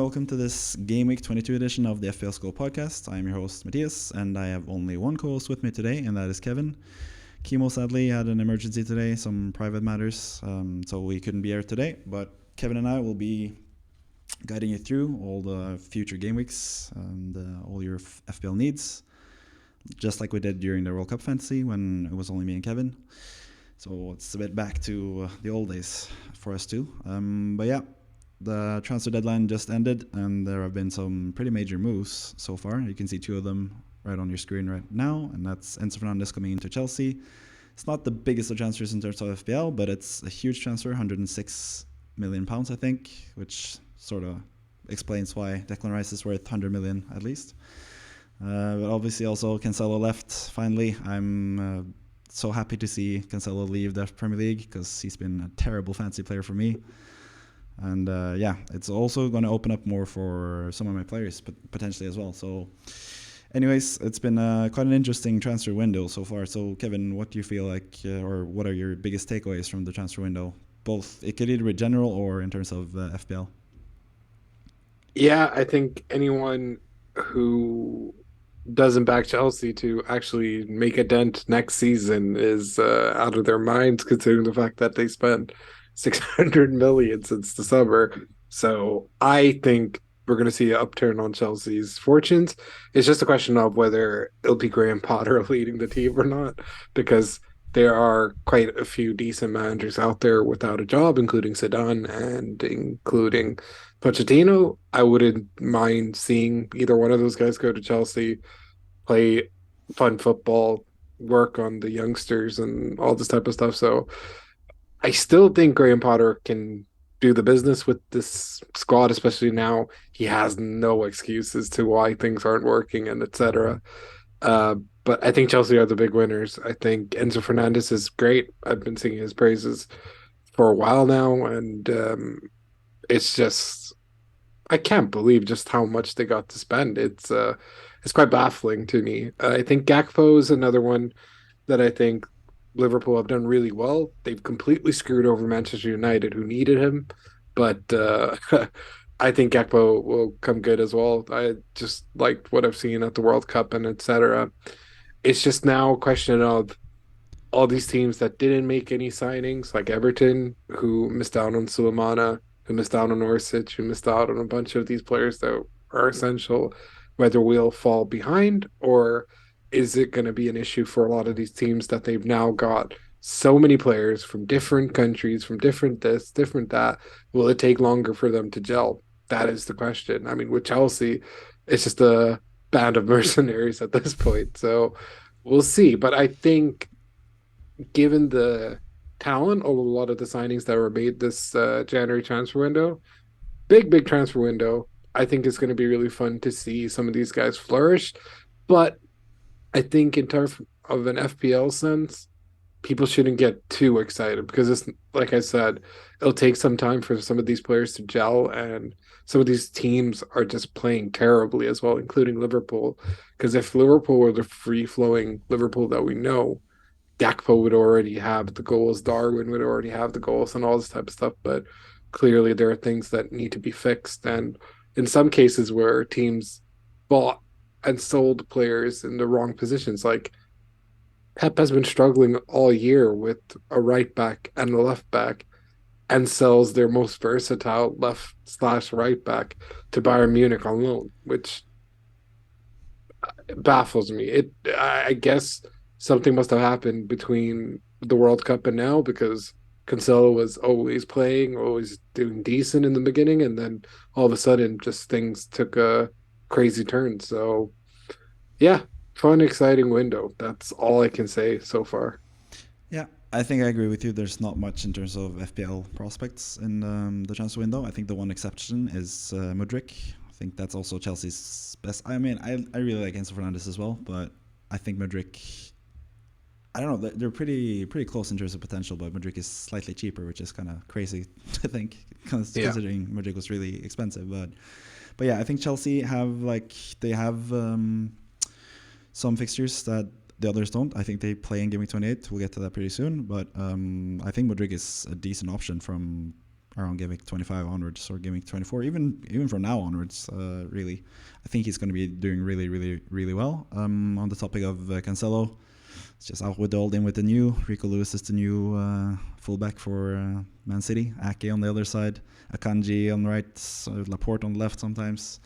welcome to this Game Week 22 edition of the FPL School podcast. I am your host, Mathias, and I have only one co-host with me today, and that is Kevin. Kimo sadly had an emergency today, some private matters, so we couldn't be here today, but Kevin and I will be guiding you through all the future game weeks and all your FPL needs, just like we did during the World Cup Fantasy when it was only me and Kevin. So it's a bit back to the old days for us too. But yeah, the transfer deadline just ended, and there have been some pretty major moves so far. You can see two of them right on your screen right now, and that's Enzo Fernandez coming into Chelsea. It's not the biggest of transfers in terms of FPL, but it's a huge transfer, £106 million, I think, which sort of explains why Declan Rice is worth 100 million at least. But obviously also Cancelo left finally. I'm so happy to see Cancelo leave the Premier League because he's been a terrible fantasy player for me. And it's also going to open up more for some of my players potentially as well. So anyways, it's been quite an interesting transfer window so far. So Kevin, what do you feel like, or what are your biggest takeaways from the transfer window? Both, it could either be general or in terms of FPL. Yeah, I think anyone who doesn't back Chelsea to actually make a dent next season is out of their minds, considering the fact that they spent 600 million since the summer. So I think we're going to see an upturn on Chelsea's fortunes. It's just a question of whether it'll be Graham Potter leading the team or not, because there are quite a few decent managers out there without a job, including Zidane and including Pochettino. I wouldn't mind seeing either one of those guys go to Chelsea, play fun football, work on the youngsters and all this type of stuff. So I still think Graham Potter can do the business with this squad, especially now he has no excuses to why things aren't working and etc. But I think Chelsea are the big winners. I think Enzo Fernandez is great. I've been singing his praises for a while now, and it's just I can't believe just how much they got to spend. It's quite baffling to me. I think Gakpo is another one that I think Liverpool have done really well. They've completely screwed over Manchester United, who needed him, but I think Gakpo will come good as well. I just liked what I've seen at the World Cup and etc. It's just now a question of all these teams that didn't make any signings, like Everton, who missed out on Sulemana, who missed out on Orsic, who missed out on a bunch of these players that are essential, whether we'll fall behind or is it going to be an issue for a lot of these teams that they've now got so many players from different countries, from different this, different that. Will it take longer for them to gel? That is the question. I mean, with Chelsea, it's just a band of mercenaries at this point. So we'll see. But I think given the talent of a lot of the signings that were made this January transfer window, big transfer window, I think it's going to be really fun to see some of these guys flourish. But I think in terms of an FPL sense, people shouldn't get too excited because it's like I said, it'll take some time for some of these players to gel, and some of these teams are just playing terribly as well, including Liverpool. Because if Liverpool were the free flowing Liverpool that we know, Gakpo would already have the goals, Darwin would already have the goals, and all this type of stuff. But clearly, there are things that need to be fixed, and in some cases where teams bought and sold players in the wrong positions, like Pep has been struggling all year with a right back and a left back, and sells their most versatile left slash right back to Bayern Munich on loan, which baffles me. I guess something must have happened between the World Cup and now, because Cancelo was always playing, always doing decent in the beginning, and then all of a sudden, just things took a crazy turn. So, yeah, fun, exciting window. That's all I can say so far. Yeah, I think I agree with you. There's not much in terms of FPL prospects in the transfer window. I think the one exception is Mudryk. I think that's also Chelsea's best. I mean, I really like Enzo Fernandez as well, but I think Mudryk, I don't know, they're pretty close in terms of potential, but Mudryk is slightly cheaper, which is kind of crazy to think, Yeah. considering Mudryk was really expensive. But yeah, I think Chelsea have some fixtures that the others don't. I think they play in Game Week 28. We'll get to that pretty soon. But I think Rodrigo is a decent option from around Game Week 25 onwards or Game Week 24, even from now onwards. Really, I think he's going to be doing really, really, really well. On the topic of Cancelo, it's just out with the old, in with the new. Rico Lewis is the new fullback for Man City. Ake on the other side, Akanji on the right, Laporte on the left sometimes.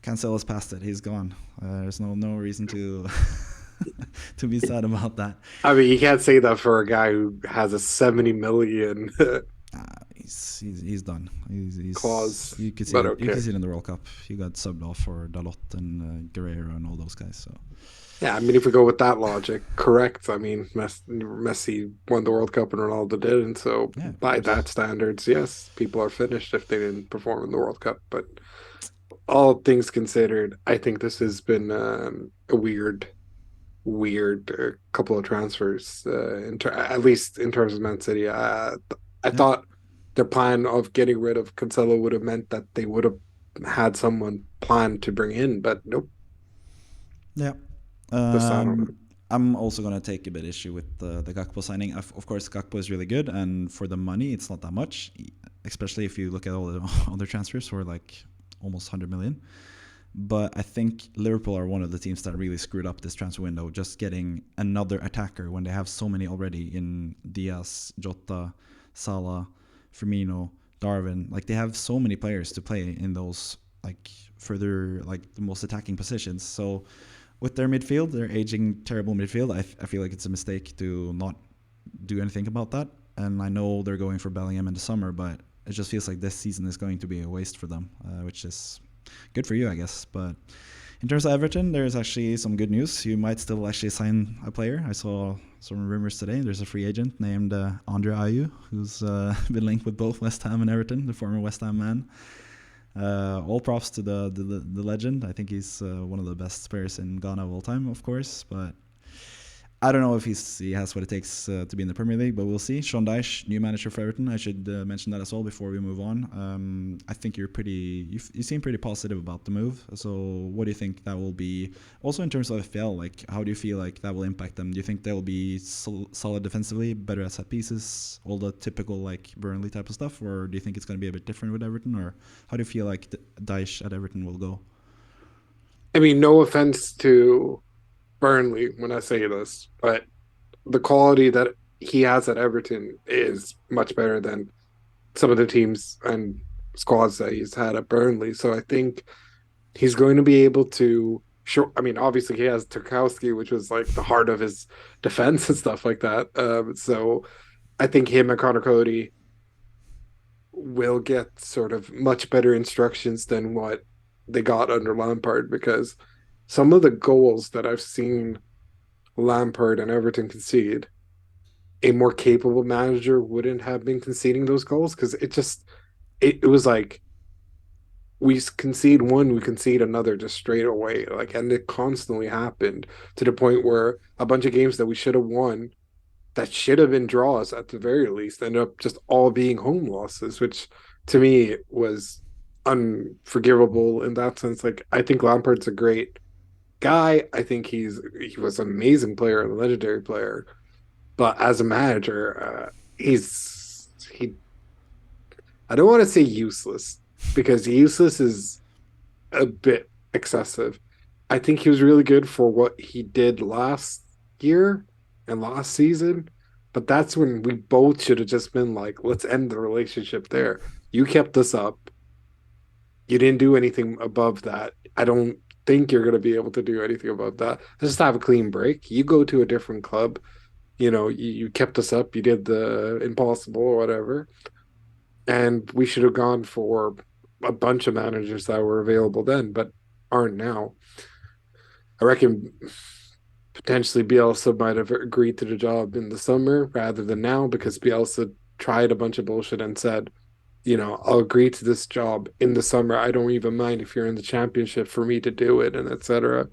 Cancelo's past it. He's gone. There's no reason to to be sad about that. I mean, you can't say that for a guy who has a 70 million He's done. clause, You could see but it. You okay. could see it in the World Cup. He got subbed off for Dalot and Guerrero and all those guys. So Yeah, I mean, if we go with that logic, correct. I mean, Messi won the World Cup and Ronaldo didn't. So yeah, by that standards, yes, people are finished if they didn't perform in the World Cup. But all things considered, I think this has been a weird couple of transfers. At least in terms of Man City, I yeah, thought their plan of getting rid of Cancelo would have meant that they would have had someone planned to bring in, but nope. yeah. Just I don't know. I'm also going to take a bit issue with the Gakpo signing. Of course, Gakpo is really good, and for the money, it's not that much, especially if you look at all the other transfers for like almost 100 million. But I think Liverpool are one of the teams that really screwed up this transfer window, just getting another attacker when they have so many already in Diaz, Jota, Salah, Firmino, Darwin. Like they have so many players to play in those like further like the most attacking positions. So with their midfield, their aging terrible midfield, I feel like it's a mistake to not do anything about that. And I know they're going for Bellingham in the summer, but it just feels like this season is going to be a waste for them, which is good for you, I guess. But in terms of Everton, there's actually some good news. You might still actually sign a player. I saw some rumors today. There's a free agent named Andre Ayew, who's been linked with both West Ham and Everton, the former West Ham man. All props to the legend. I think he's one of the best players in Ghana of all time, of course. But I don't know if he has what it takes to be in the Premier League, but we'll see. Sean Dyche, new manager for Everton. I should mention that as well before we move on. I think you seem pretty positive about the move. So what do you think that will be? Also in terms of FPL, like how do you feel like that will impact them? Do you think they'll be solid defensively, better at set pieces, all the typical like Burnley type of stuff, or do you think it's going to be a bit different with Everton, or how do you feel like Dyche at Everton will go? I mean, no offense to Burnley when I say this, but the quality that he has at Everton is much better than some of the teams and squads that he's had at Burnley. So I think he's going to be able to show. I mean, obviously he has Tarkowski, which was like the heart of his defense and stuff like that. So I think him and Connor Cody will get sort of much better instructions than what they got under Lampard because some of the goals that I've seen Lampard and Everton concede, a more capable manager wouldn't have been conceding those goals because it was like we concede one, we concede another just straight away. Like, and it constantly happened to the point where a bunch of games that we should have won, that should have been draws at the very least, ended up just all being home losses, which to me was unforgivable in that sense. Like, I think Lampard's a great guy. I think he was an amazing player, a legendary player. But as a manager, he. I don't want to say useless because useless is a bit excessive. I think he was really good for what he did last year and last season, but that's when we both should have just been like, let's end the relationship there. You kept us up. You didn't do anything above that. I don't think you're going to be able to do anything above that. Just have a clean break. You go to a different club. You kept us up. You did the impossible or whatever. And we should have gone for a bunch of managers that were available then, but aren't now. I reckon potentially Bielsa might have agreed to the job in the summer rather than now because Bielsa tried a bunch of bullshit and said, I'll agree to this job in the summer. I don't even mind if you're in the championship for me to do it and etc.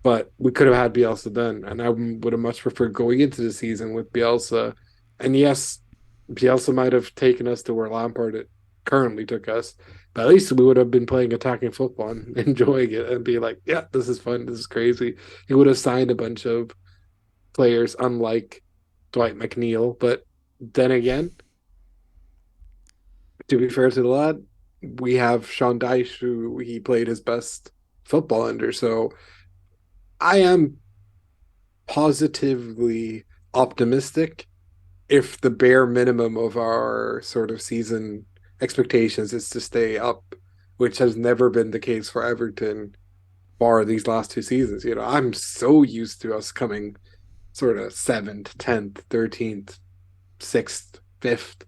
But we could have had Bielsa then, and I would have much preferred going into the season with Bielsa. And yes, Bielsa might have taken us to where Lampard currently took us, but at least we would have been playing attacking football and enjoying it and be like, yeah, this is fun, this is crazy. He would have signed a bunch of players, unlike Dwight McNeil. But then again, to be fair to the lad, we have Sean Dyche, who he played his best football under. So I am positively optimistic if the bare minimum of our sort of season expectations is to stay up, which has never been the case for Everton bar these last two seasons. I'm so used to us coming sort of 7th, 10th, 13th, 6th, 5th,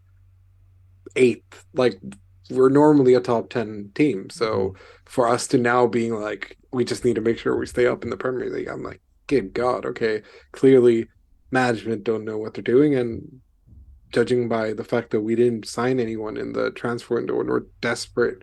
8th. Like we're normally a top 10 team. Mhm. So for us to now being like, we just need to make sure we stay up in the Premier League, I'm like, good God, okay. Clearly, management don't know what they're doing. And judging by the fact that we didn't sign anyone in the transfer window and we're desperate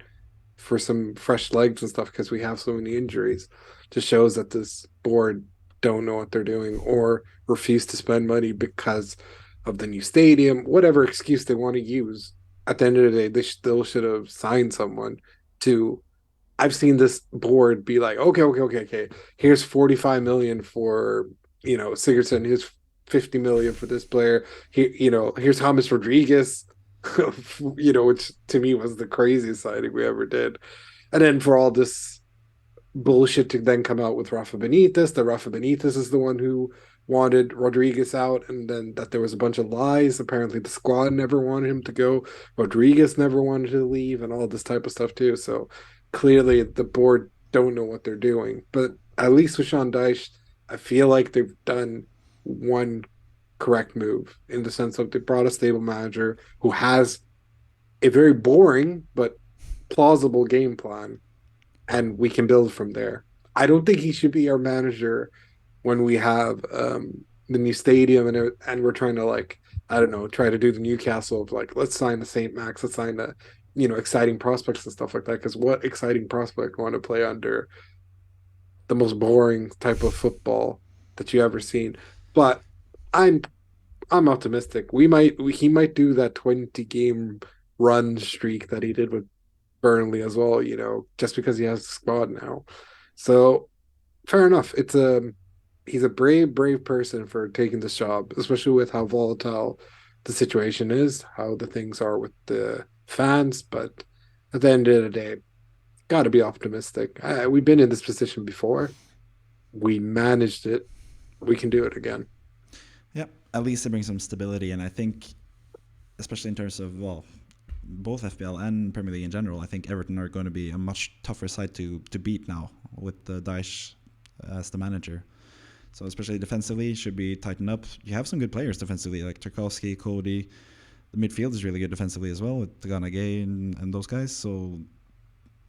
for some fresh legs and stuff because we have so many injuries, just shows that this board don't know what they're doing or refuse to spend money because of the new stadium, whatever excuse they want to use. At the end of the day, they still should have signed someone to. I've seen this board be like, okay. Here's 45 million for Sigurdsson. Here's 50 million for this player. Here's James Rodriguez. Which to me was the craziest signing we ever did. And then for all this bullshit to then come out with Rafa Benitez, that Rafa Benitez is the one who wanted Rodriguez out, and then that there was a bunch of lies. Apparently, the squad never wanted him to go. Rodriguez never wanted to leave, and all this type of stuff too. So clearly, the board don't know what they're doing. But at least with Sean Dyche, I feel like they've done one correct move in the sense of they brought a stable manager who has a very boring but plausible game plan, and we can build from there. I don't think he should be our manager when we have the new stadium and we're trying to like, I don't know, try to do the Newcastle of like, let's sign the Saint Max, let's sign the exciting prospects and stuff like that. Because what exciting prospect want to play under the most boring type of football that you ever seen? But I'm I'm optimistic. He might do that 20 game run streak that he did with Burnley as well, just because he has the squad now. So fair enough. He's a brave person for taking this job, especially with how volatile the situation is, how the things are with the fans. But at the end of the day, got to be optimistic. We've been in this position before. We managed it. We can do it again. Yeah, at least it brings some stability, and I think, especially in terms of both FPL and Premier League in general, I think Everton are going to be a much tougher side to beat now with Daesh as the manager. So especially defensively, should be tightened up. You have some good players defensively, like Tarkowski, Cody. The midfield is really good defensively as well with Taganage and those guys. So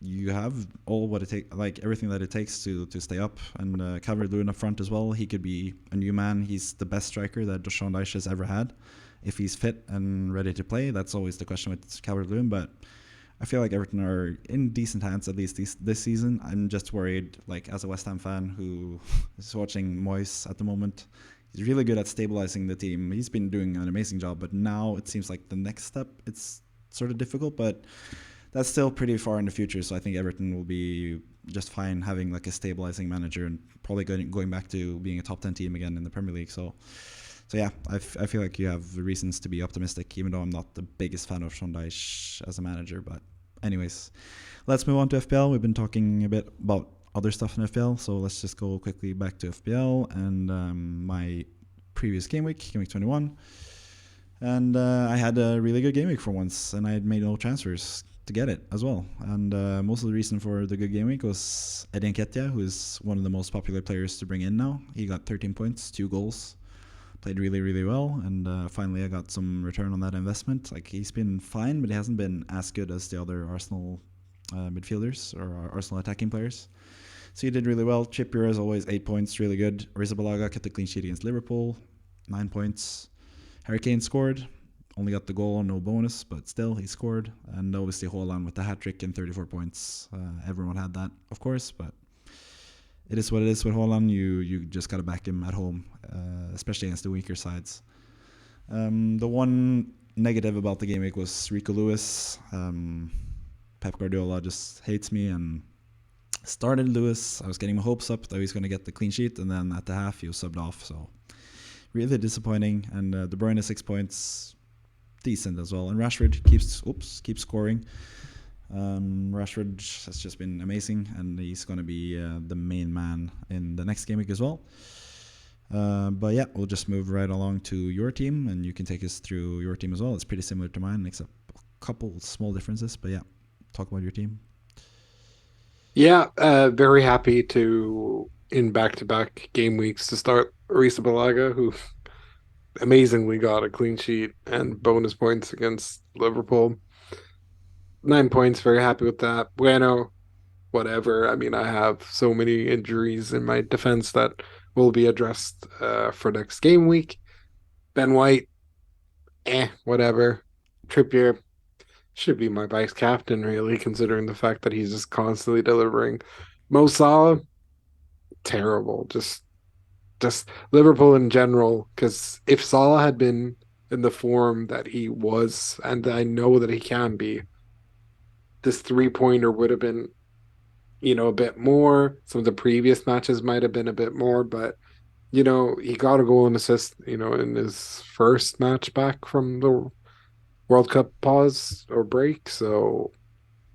you have all what it takes, like everything that it takes to stay up. And Calvert-Lewin up front as well. He could be a new man. He's the best striker that Sean Dyche has ever had. If he's fit and ready to play, that's always the question with Calvert-Lewin. But I feel like Everton are in decent hands, at least this season. I'm just worried, like as a West Ham fan who is watching Moyes at the moment, he's really good at stabilizing the team. He's been doing an amazing job, but now it seems like the next step, it's sort of difficult, but that's still pretty far in the future. So I think Everton will be just fine having like a stabilizing manager and probably going back to being a top 10 team again in the Premier League. So yeah, I feel like you have reasons to be optimistic, even though I'm not the biggest fan of Sean Dyche as a manager. But anyways, let's move on to FPL. We've been talking a bit about other stuff in FPL, so let's just go quickly back to FPL and my previous game week 21. And I had a really good game week for once, and I had made no transfers to get it as well. And most of the reason for the good game week was Eddie Nketiah, who is one of the most popular players to bring in now. He got 13 points, 2 goals. Played really, really well, and finally I got some return on that investment. Like, he's been fine, but he hasn't been as good as the other Arsenal midfielders or Arsenal attacking players. So he did really well. Trippier, as always, 8 points, really good. Arrizabalaga kept a clean sheet against Liverpool, 9 points. Harry Kane scored, only got the goal, no bonus, but still he scored. And obviously Haaland with the hat-trick and 34 points. Everyone had that, of course, but it is what it is with Haaland. You just got to back him at home, especially against the weaker sides. The one negative about the game week was Rico Lewis. Pep Guardiola just hates me and started Lewis. I was getting my hopes up that he was going to get the clean sheet, and then at the half he was subbed off. So really disappointing. And De Bruyne 6 points. decent as well. And Rashford keeps scoring. Rashford has just been amazing, and he's going to be the main man in the next game week as well. But yeah, we'll just move right along to your team, and you can take us through your team as well. It's pretty similar to mine, except a couple small differences. But yeah, talk about your team. Yeah, very happy to in back-to-back game weeks to start Reece Balaga, who amazingly got a clean sheet and bonus points against Liverpool. 9 points, very happy with that. Bueno, whatever. I mean, I have so many injuries in my defense that will be addressed for next game week. Ben White, whatever. Trippier should be my vice captain, really, considering the fact that he's just constantly delivering. Mo Salah, terrible. Just Liverpool in general, because if Salah had been in the form that he was, and I know that he can be, this 3-pointer would have been, a bit more. Some of the previous matches might have been a bit more, but he got a goal and assist, in his first match back from the World Cup pause or break. So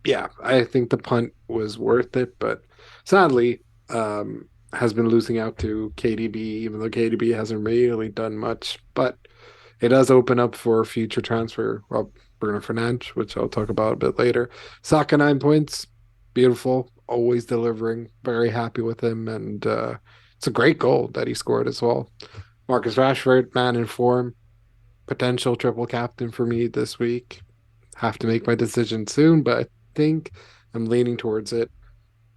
yeah, I think the punt was worth it, but sadly, has been losing out to KDB, even though KDB hasn't really done much. But it does open up for future transfer. Well, Bruno Fernandes, which I'll talk about a bit later. Saka 9 points, beautiful, always delivering. Very happy with him, and it's a great goal that he scored as well. Marcus Rashford, man in form, potential triple captain for me this week. Have to make my decision soon, but I think I'm leaning towards it.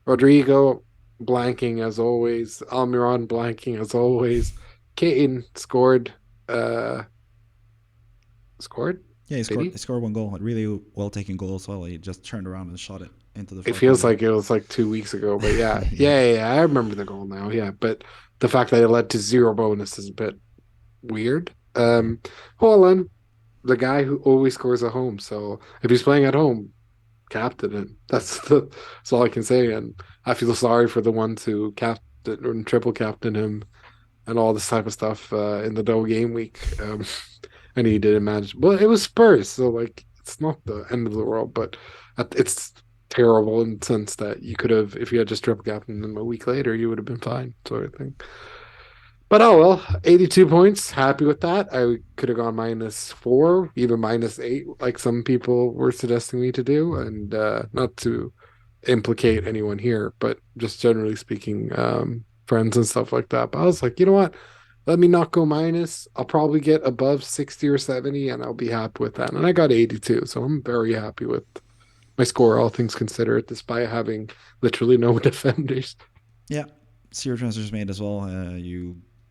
Rodrigo blanking as always. Almiron blanking as always. Kane scored. Scored? Yeah, he scored one goal. A really well taken goal as well. He just turned around and shot it into the far It feels corner. like it was like 2 weeks ago, but yeah. Yeah. yeah, I remember the goal now. Yeah, but the fact that it led to 0 bonus is a bit weird. Haaland, the guy who always scores at home. So if he's playing at home, captain him. That's all I can say. And I feel sorry for the ones who captain or triple captain him and all this type of stuff in the Double Gameweek. And he didn't manage. Well, it was Spurs, so like it's not the end of the world, but it's terrible in the sense that you could have, if you had just triple captained him a week later, you would have been fine, sort of thing. But oh well, 82 points. Happy with that. I could have gone -4, even -8, like some people were suggesting me to do. And not to implicate anyone here, but just generally speaking, friends and stuff like that. But I was like, you know what? Let me not go minus. I'll probably get above 60 or 70, and I'll be happy with that. And I got 82, so I'm very happy with my score, all things considered, despite having literally no defenders. Yeah, 0 transfers made as well.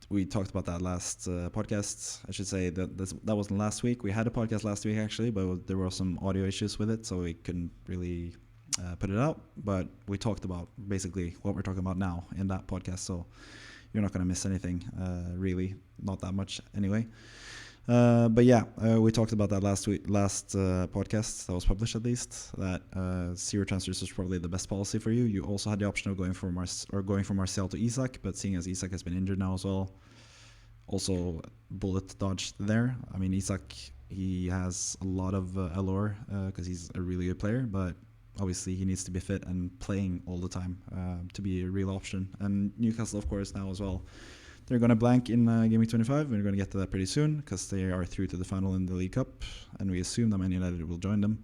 We talked about that last podcast. I should say that wasn't last week. We had a podcast last week actually, but there were some audio issues with it, so we couldn't really put it out. But we talked about basically what we're talking about now in that podcast, so you're not going to miss anything, really, not that much anyway. But yeah, we talked about that last podcast that was published, at least, that 0 transfers is probably the best policy for you. You also had the option of going from Martial to Isak, but seeing as Isak has been injured now as well, also bullet dodged there. I mean, Isak, he has a lot of allure because he's a really good player, but obviously he needs to be fit and playing all the time to be a real option. And Newcastle, of course, now as well. They're going to blank in Game Week 25. We're going to get to that pretty soon because they are through to the final in the League Cup, and we assume that Man United will join them.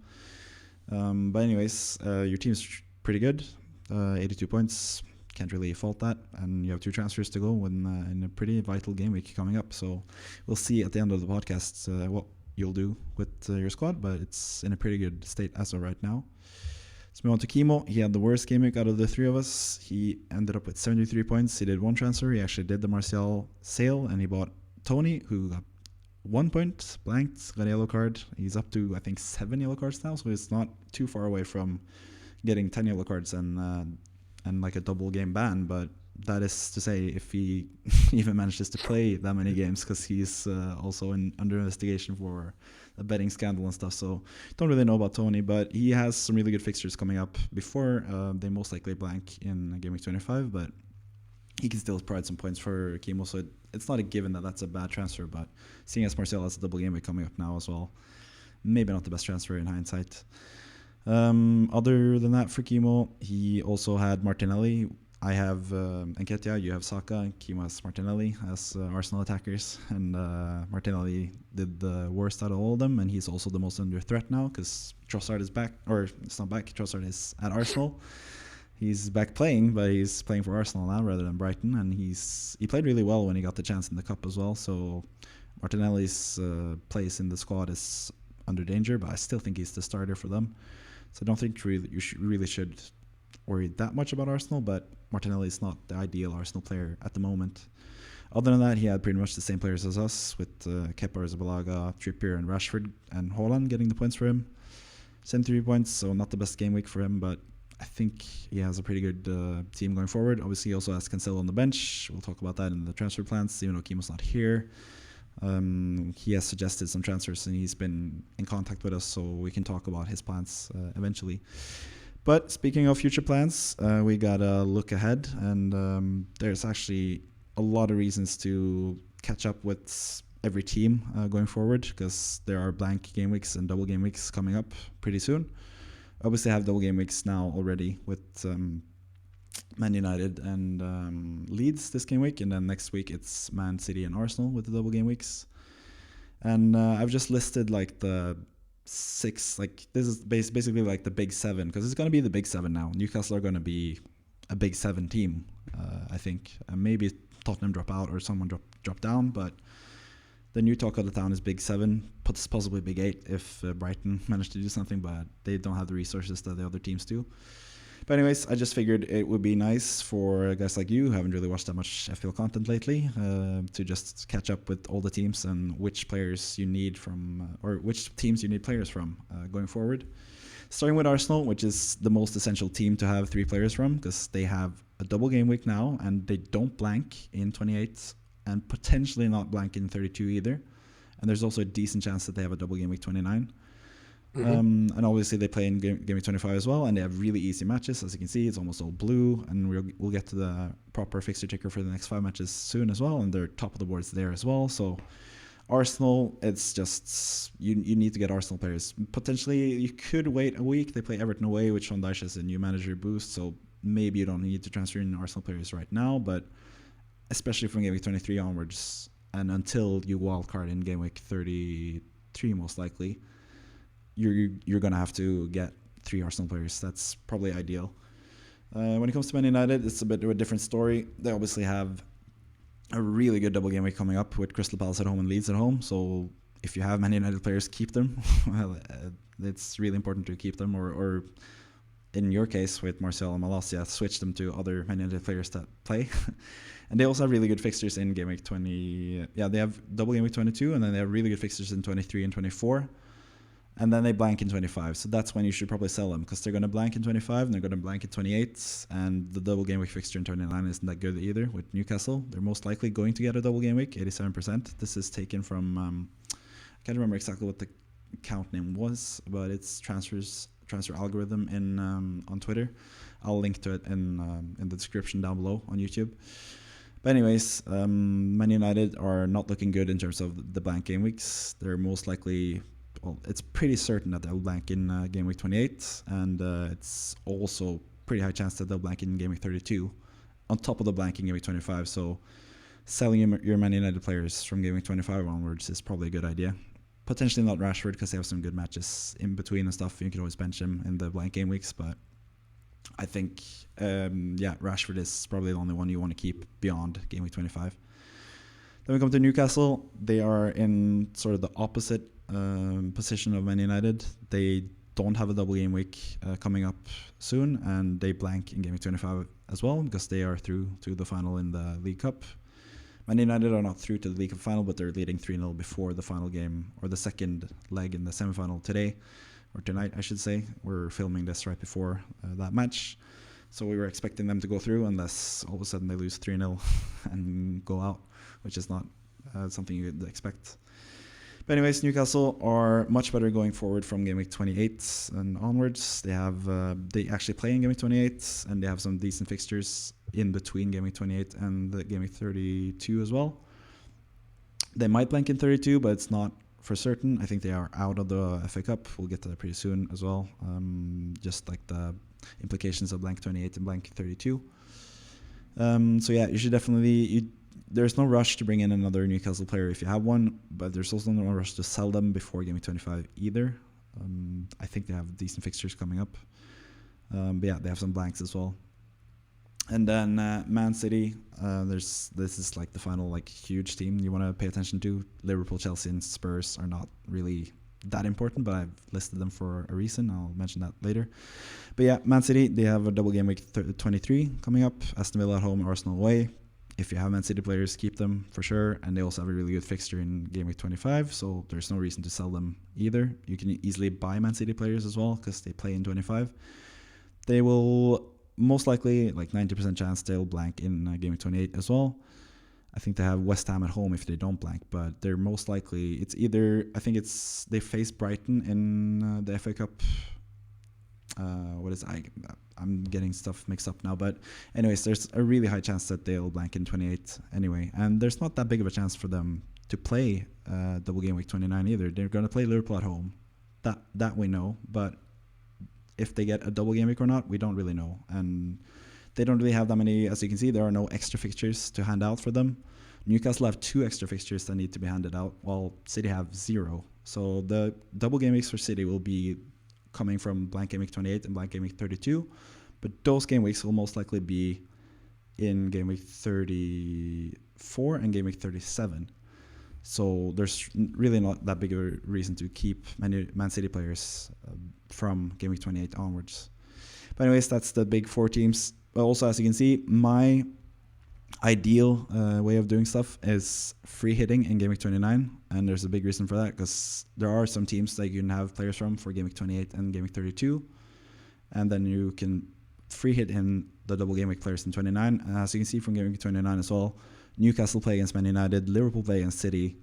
But anyways, your team's pretty good. 82 points. Can't really fault that. And you have 2 transfers to go in a pretty vital game week coming up. So we'll see at the end of the podcast what you'll do with your squad, but it's in a pretty good state as of right now. Let's move on to Kimo. He had the worst game week out of the 3 of us. He ended up with 73 points. He did 1 transfer. He actually did the Martial sale, and he bought Tony, who got 1 point, blanked, got a yellow card. He's up to, I think, 7 yellow cards now, so it's not too far away from getting 10 yellow cards and like a double game ban. But that is to say, if he even manages to play that many games, because he's also under investigation for a betting scandal and stuff. So don't really know about Tony, but he has some really good fixtures coming up before they most likely blank in Game Week 25. But he can still provide some points for Kimo, so it's not a given that that's a bad transfer. But seeing as Marcel has a double game week coming up now as well, maybe not the best transfer in hindsight. Other than that, for Kimo, he also had Martinelli. I have Nketiah, you have Saka, and Kimo has Martinelli as Arsenal attackers. And Martinelli did the worst out of all of them, and he's also the most under threat now because Trossard is back, or it's not back, Trossard is at Arsenal. He's back playing, but he's playing for Arsenal now rather than Brighton, and he played really well when he got the chance in the cup as well. So Martinelli's place in the squad is under danger, but I still think he's the starter for them. So I don't think you really should worry that much about Arsenal, but Martinelli is not the ideal Arsenal player at the moment. Other than that, he had pretty much the same players as us, with Kepa, Arrizabalaga, Trippier, and Rashford, and Haaland getting the points for him. 73 points, so not the best game week for him, but I think he has a pretty good team going forward. Obviously, he also has Cancelo on the bench. We'll talk about that in the transfer plans, even though Kimo's not here. He has suggested some transfers, and he's been in contact with us, so we can talk about his plans eventually. But speaking of future plans, we gotta look ahead, and there's actually a lot of reasons to catch up with every team going forward, because there are blank game weeks and double game weeks coming up pretty soon. Obviously, I have double game weeks now already with Man United and Leeds this game week, and then next week it's Man City and Arsenal with the double game weeks. And I've just listed like the 6, like this is basically like the big 7, because it's going to be the big 7 now. Newcastle are going to be a big 7 team, I think. Maybe Tottenham drop out or someone drop down, but the new talk of the town is big 7, possibly big 8 if Brighton managed to do something, but they don't have the resources that the other teams do. But anyways, I just figured it would be nice for guys like you who haven't really watched that much FPL content lately to just catch up with all the teams and which players you need from, or which teams you need players from going forward. Starting with Arsenal, which is the most essential team to have 3 players from, because they have a double game week now and they don't blank in 28 and potentially not blank in 32 either. And there's also a decent chance that they have a double game week 29. Mm-hmm. And obviously they play in game week 25 as well, and they have really easy matches. As you can see, it's almost all blue, and we'll get to the proper fixture ticker for the next 5 matches soon as well, and they're top of the boards there as well. So Arsenal, it's just you need to get Arsenal players. Potentially you could wait a week. They play Everton away, which Sean Dyche has a new manager boost, so maybe you don't need to transfer in Arsenal players right now, but especially from game week 23 onwards and until you wildcard in game week 33 most likely, you're going to have to get 3 Arsenal players. That's probably ideal. When it comes to Man United, it's a bit of a different story. They obviously have a really good double game week coming up with Crystal Palace at home and Leeds at home. So if you have Man United players, keep them. Well, it's really important to keep them, or in your case with Martial and Malacia, switch them to other Man United players that play. And they also have really good fixtures in game week 20. Yeah, they have double game week 22, and then they have really good fixtures in 23 and 24. And then they blank in 25. So that's when you should probably sell them, because they're going to blank in 25 and they're going to blank in 28. And the double game week fixture in 29 isn't that good either with Newcastle. They're most likely going to get a double game week, 87%. This is taken from, I can't remember exactly what the account name was, but it's transfer algorithm in on Twitter. I'll link to it in the description down below on YouTube. But anyways, Man United are not looking good in terms of the blank game weeks. They're most likely... Well, it's pretty certain that they'll blank in game week 28, and it's also pretty high chance that they'll blank in game week 32 on top of the blank in game week 25. So selling your Man United players from game week 25 onwards is probably a good idea. Potentially not Rashford, because they have some good matches in between and stuff. You can always bench him in the blank game weeks, but I think Rashford is probably the only one you want to keep beyond game week 25. Then we come to Newcastle. They are in sort of the opposite position of Man United. They don't have a double game week coming up soon, and they blank in game week 25 as well, because they are through to the final in the League Cup. Man United are not through to the League Cup final, but they're leading 3-0 before the final game, or the second leg in the semi-final today, or tonight I should say. We're filming this right before that match, so we were expecting them to go through, unless all of a sudden they lose 3-0 and go out, which is not something you'd expect. But anyways, Newcastle are much better going forward from game week 28 and onwards. They actually play in game week 28, and they have some decent fixtures in between game week 28 and the game week 32 as well. They might blank in 32, but it's not for certain. I think they are out of the FA Cup. We'll get to that pretty soon as well. Just like the implications of blank 28 and blank 32. So yeah, you should definitely. There's no rush to bring in another Newcastle player if you have one, but there's also no rush to sell them before Game Week 25 either. I think they have decent fixtures coming up. But yeah, they have some blanks as well. And then Man City, this is like the final like huge team you want to pay attention to. Liverpool, Chelsea, and Spurs are not really that important, but I've listed them for a reason. I'll mention that later. But yeah, Man City, they have a double game week 23 coming up. Aston Villa at home, Arsenal away. If you have Man City players, keep them for sure. And they also have a really good fixture in game week 25, so there's no reason to sell them either. You can easily buy Man City players as well because they play in 25. They will most likely, like 90% chance, they'll blank in game week 28 as well. I think they have West Ham at home if they don't blank, but they're most likely, it's either, I think it's, they face Brighton in the FA Cup. I'm getting stuff mixed up now, but anyways, there's a really high chance that they'll blank in 28 anyway, and there's not that big of a chance for them to play double game week 29 either. They're going to play Liverpool at home, that we know, but if they get a double game week or not, we don't really know, and they don't really have that many. As you can see, there are no extra fixtures to hand out for them. Newcastle have 2 extra fixtures that need to be handed out, while City have 0. So the double game weeks for City will be coming from blank game week 28 and blank game week 32, but those game weeks will most likely be in game week 34 and game week 37. So there's really not that big of a reason to keep many Man City players from game week 28 onwards. But anyways, that's the big 4 teams. But also, as you can see, my ideal way of doing stuff is free hitting in game week 29, and there's a big reason for that because there are some teams that you can have players from for game week 28 and game week 32, and then you can free hit in the double game week players in 29. And as you can see from game week 29 as well, Newcastle play against Man United, Liverpool play against City.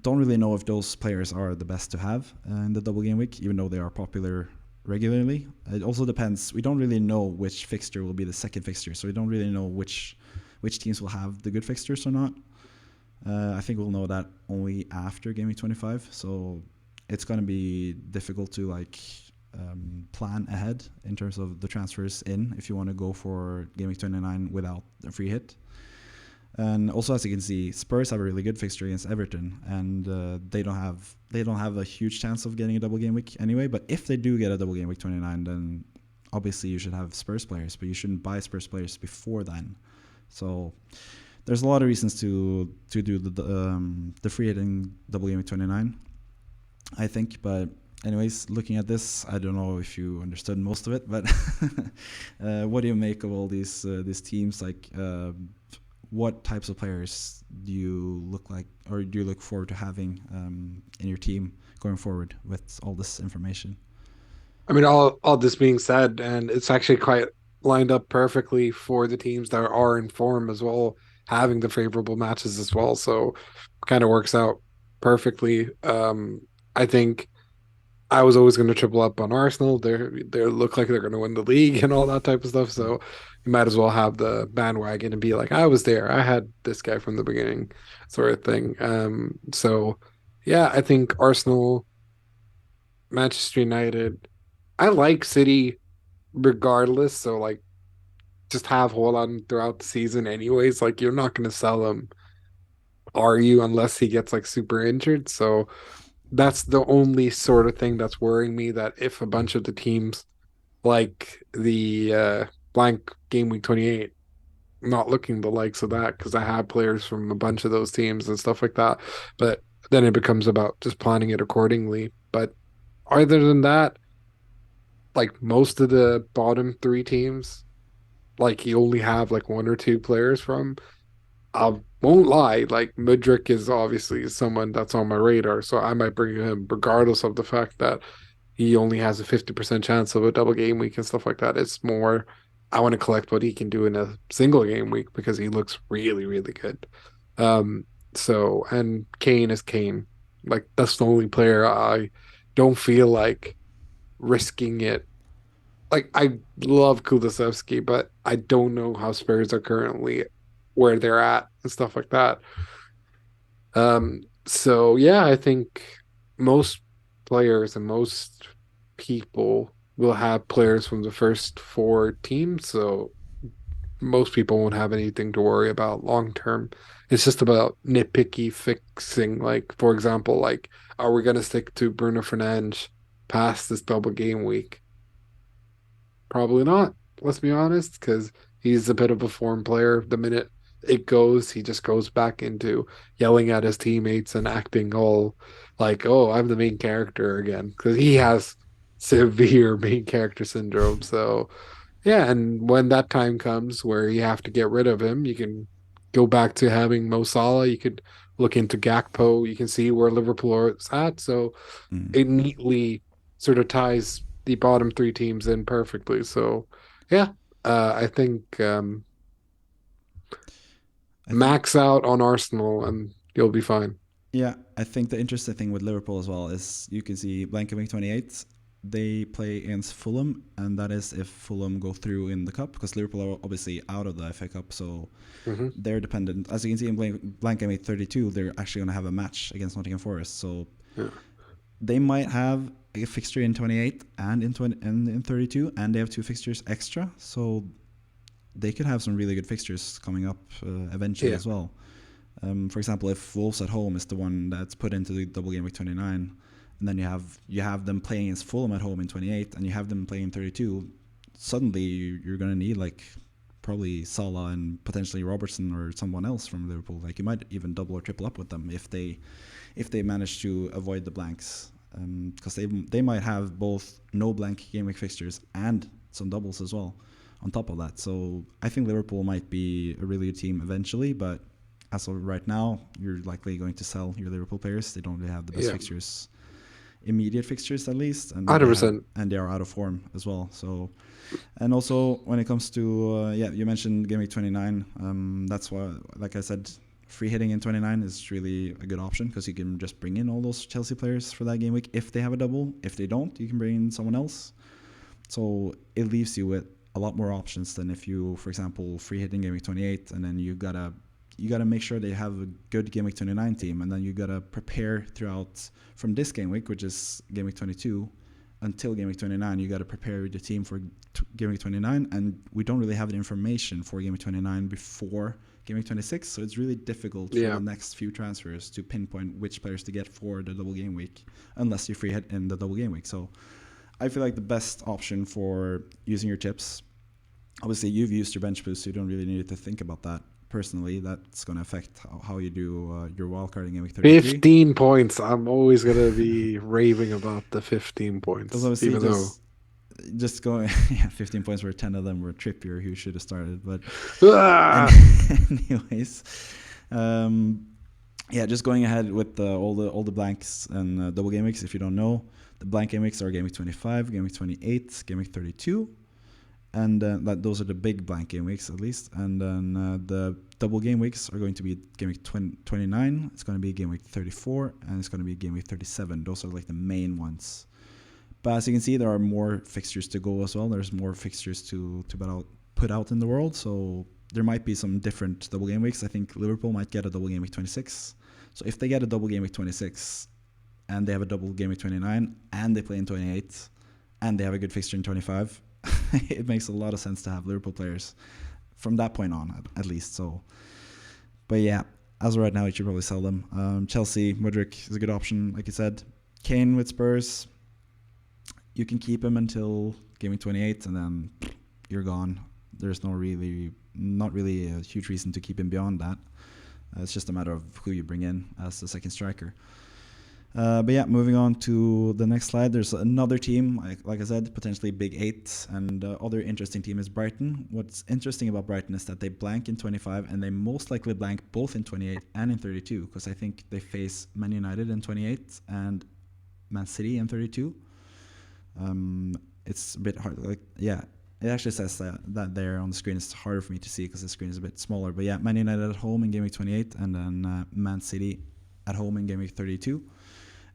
Don't really know if those players are the best to have in the double game week, even though they are popular regularly. It also depends. We don't really know which fixture will be the second fixture, so we don't really know which teams will have the good fixtures or not. I think we'll know that only after game week 25, so it's going to be difficult to plan ahead in terms of the transfers in if you want to go for game week 29 without a free hit. And also, as you can see, Spurs have a really good fixture against Everton, and they don't have a huge chance of getting a double game week anyway. But if they do get a double game week 29, then obviously you should have Spurs players, but you shouldn't buy Spurs players before then. So there's a lot of reasons to do the free hitting double game week 29, I think. But anyways, looking at this, I don't know if you understood most of it, but what do you make of all these teams? What types of players do you look forward to having in your team going forward with all this information? I mean, all this being said, and it's actually quite lined up perfectly for the teams that are in form as well, having the favorable matches as well. So kind of works out perfectly. I think I was always going to triple up on Arsenal. They look like they're going to win the league and all that type of stuff. So you might as well have the bandwagon and be like, I was there. I had this guy from the beginning, sort of thing. So yeah, I think Arsenal, Manchester United. I like City regardless. So just have Haaland throughout the season anyways. Like you're not going to sell him, are you? Unless he gets super injured. So that's the only sort of thing that's worrying me, that if a bunch of the teams like the blank game week 28, not looking the likes of that, because I have players from a bunch of those teams and stuff like that. But then it becomes about just planning it accordingly. But other than that, most of the bottom 3 teams, you only have 1 or 2 players from. I won't lie, Mudryk is obviously someone that's on my radar, so I might bring him regardless of the fact that he only has a 50% chance of a double game week and stuff like that. It's more, I want to collect what he can do in a single game week because he looks really, really good. And Kane is Kane. That's the only player I don't feel like risking it. I love Kulusevski, but I don't know how Spurs are currently where they're at and stuff like that. So yeah, I think most players and most people will have players from the first four teams. So most people won't have anything to worry about long term. It's just about nitpicky fixing. Like, for example, like, are we gonna stick to Bruno Fernandes past this double game week? Probably not. Let's be honest, because he's a bit of a form player. The minute it goes, he just goes back into yelling at his teammates and acting all like, "Oh, I'm the main character again," because he has severe main character syndrome. So yeah, and when that time comes where you have to get rid of him, you can go back to having Mo Salah. You could look into Gakpo. You can see where Liverpool is at. So Mm. it neatly sort of ties the bottom three teams in perfectly. So yeah, I think I think max out on Arsenal and you'll be fine. Yeah, I think the interesting thing with Liverpool as well is you can see blank week 28. They play against Fulham, and that is if Fulham go through in the cup, because Liverpool are obviously out of the FA Cup, so Hmm. they're dependent. As you can see in blank game week 32, they're actually going to have a match against Nottingham Forest, so Yeah. they might have a fixture in 28 and in 32, and they have two fixtures extra, so they could have some really good fixtures coming up eventually Yeah. as well. For example, if Wolves at home is the one that's put into the double game week 29, and then you have them playing against Fulham at home in 28, and you have them playing in 32, suddenly you're going to need like probably Salah and potentially Robertson or someone else from Liverpool. Like you might even double or triple up with them if they manage to avoid the blanks, because they might have both no blank game week fixtures and some doubles as well on top of that. So I think Liverpool might be a really good team eventually, but as of right now, you're likely going to sell your Liverpool players. They don't really have the best Yeah. fixtures, immediate fixtures at least, and they have 100%. and they are out of form as well. So, and also when it comes to you mentioned game week 29. That's why, like I said, free hitting in 29 is really a good option because you can just bring in all those Chelsea players for that game week if they have a double. If they don't, you can bring in someone else. So it leaves you with a lot more options than if you, for example, free hitting game week 28, and then you gotta make sure they have a good game week 29 team, and then you gotta prepare throughout from this game week, which is game week 22, until game week 29. You gotta prepare the team for game week 29, and we don't really have the information for game week 29 before game week 26, so it's really difficult for Yeah. the next few transfers to pinpoint which players to get for the double game week, unless you free hit in the double game week. So I feel like the best option for using your tips. Obviously, you've used your bench boost, so you don't really need to think about that personally. That's going to affect how you do your wildcarding in week 33. 15 points. I'm always going to be raving about the 15 Because points, obviously, even though. just going, yeah, 15 points where 10 of them were Trippier, who should have started. But and Ah! anyways, um, yeah, just going ahead with all the blanks and double game weeks. If you don't know, the blank game weeks are game week 25, game week 28, game week 32. And those are the big blank game weeks at least, and then the double game weeks are going to be game week 29, it's going to be game week 34, and it's going to be game week 37. Those are like the main ones, but as you can see, there are more fixtures to go as well. There's more fixtures to put out in the world, so there might be some different double game weeks. I think Liverpool might get a double game week 26, so if they get a double game week 26 and they have a double game week 29 and they play in 28 and they have a good fixture in 25, it makes a lot of sense to have Liverpool players from that point on, at least. So, but yeah, as of right now, you should probably sell them. Chelsea, Mudryk is a good option, like you said. Kane with Spurs, you can keep him until game week 28, and then you're gone. There's not really a huge reason to keep him beyond that. It's just a matter of who you bring in as the second striker. But yeah, moving on to the next slide. There's another team, like I said, potentially big eight, and other interesting team is Brighton. What's interesting about Brighton is that they blank in 25, and they most likely blank both in 28 and in 32, because I think they face Man United in 28 and Man City in 32. It's a bit hard. Like, yeah, it actually says that there on the screen. It's harder for me to see because the screen is a bit smaller. But yeah, Man United at home in game week 28, and then Man City at home in game week 32.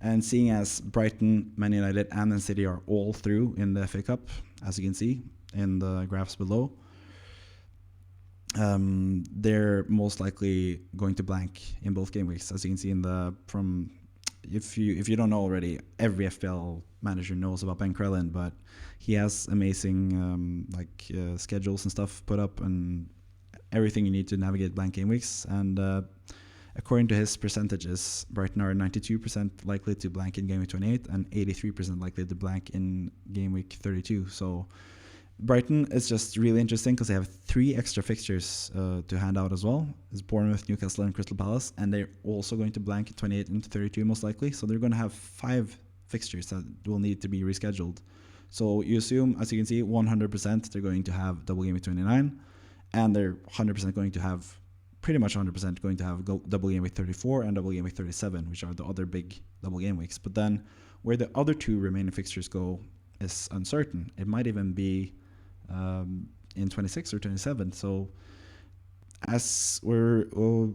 And seeing as Brighton, Man United, and Man City are all through in the FA Cup, as you can see in the graphs below, they're most likely going to blank in both game weeks, as you can see in the from. If you don't know already, every FPL manager knows about Ben Crellin, but he has amazing schedules and stuff put up and everything you need to navigate blank game weeks. And according to his percentages, Brighton are 92% likely to blank in game week 28 and 83% likely to blank in game week 32. So Brighton is just really interesting because they have 3 extra fixtures to hand out as well. It's Bournemouth, Newcastle, and Crystal Palace, and they're also going to blank 28 and 32 most likely. So they're going to have 5 fixtures that will need to be rescheduled. So you assume, as you can see, 100% they're going to have double game week 29, and they're 100% going to have, pretty much 100% going to have double game week 34 and double game week 37, which are the other big double game weeks. But then where the other 2 remaining fixtures go is uncertain. It might even be in 26 or 27. So as we'll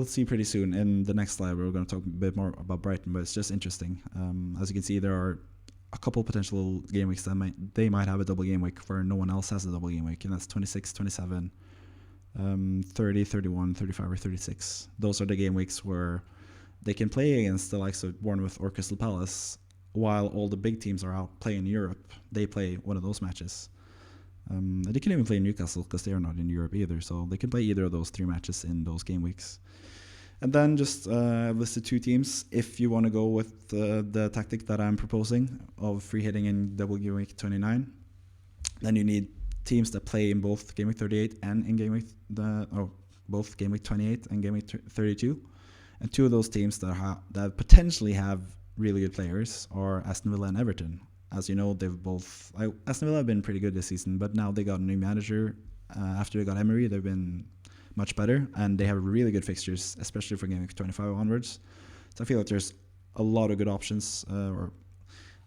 see pretty soon in the next slide, we're going to talk a bit more about Brighton, but it's just interesting. As you can see, there are a couple potential game weeks that they might have a double game week where no one else has a double game week, and that's 26, 27, 30, 31, 35, or 36. Those are the game weeks where they can play against the likes of Bournemouth or Crystal Palace, while all the big teams are out playing in Europe. They play one of those matches. They can even play Newcastle because they are not in Europe either, so they can play either of those 3 matches in those game weeks. And then just listed 2 teams. If you want to go with the tactic that I'm proposing of free hitting in double game week 29, then you need teams that play in both game week 38 and in game week both game week 28 and game week 32. And 2 of those teams that potentially have really good players are Aston Villa and Everton. As you know, Aston Villa have been pretty good this season, but now they got a new manager. After they got Emery, they've been much better, and they have really good fixtures, especially for game week 25 onwards. So I feel like there's a lot of good options, or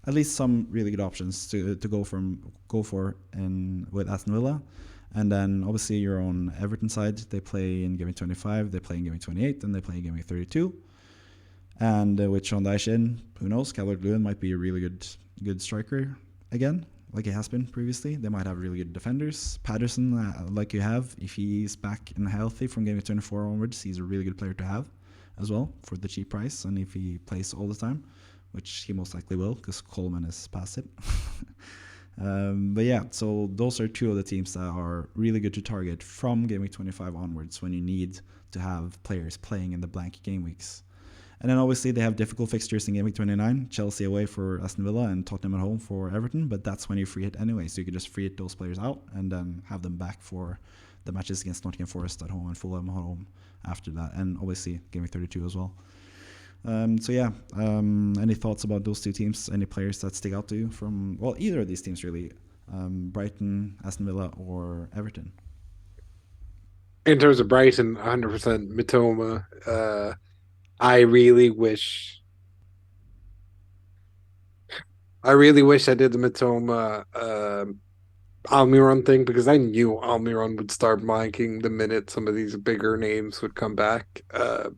at least some really good options to go for with Aston Villa. And then obviously your own Everton side, they play in game week 25, they play in game week 28, and they play in game week 32. And with Sean Dyche in, who knows? Calvert-Lewin might be a really good striker again, like he has been previously. They might have really good defenders. Patterson, like you have, if he's back and healthy from game 24 onwards, he's a really good player to have as well for the cheap price. And if he plays all the time, which he most likely will because Coleman is past it. But yeah, so those are 2 of the teams that are really good to target from game week 25 onwards when you need to have players playing in the blank game weeks. And then obviously they have difficult fixtures in game week 29, Chelsea away for Aston Villa and Tottenham at home for Everton, but that's when you free hit anyway, so you can just free hit those players out and then have them back for the matches against Nottingham Forest at home and Fulham at home after that, and obviously game week 32 as well. Any thoughts about those 2 teams? Any players that stick out to you from, well, either of these teams really, Brighton, Aston Villa, or Everton? In terms of Brighton, 100% Mitoma. I really wish I did the Mitoma Almiron thing, because I knew Almiron would start blanking the minute some of these bigger names would come back,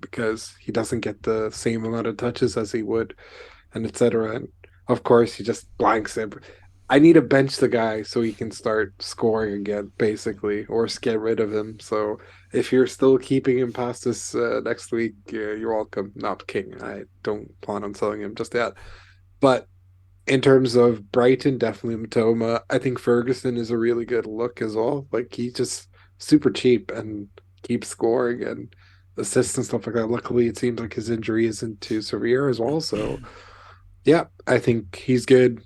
because he doesn't get the same amount of touches as he would, and etc. And of course, he just blanks it. I need to bench the guy so he can start scoring again, basically, or get rid of him. So if you're still keeping him past this next week, you're welcome. Not King. I don't plan on selling him just yet. But in terms of Brighton, definitely Matoma. I think Ferguson is a really good look as well. Like, he's just super cheap and keeps scoring and assists and stuff like that. Luckily, it seems like his injury isn't too severe as well. So yeah, I think he's good.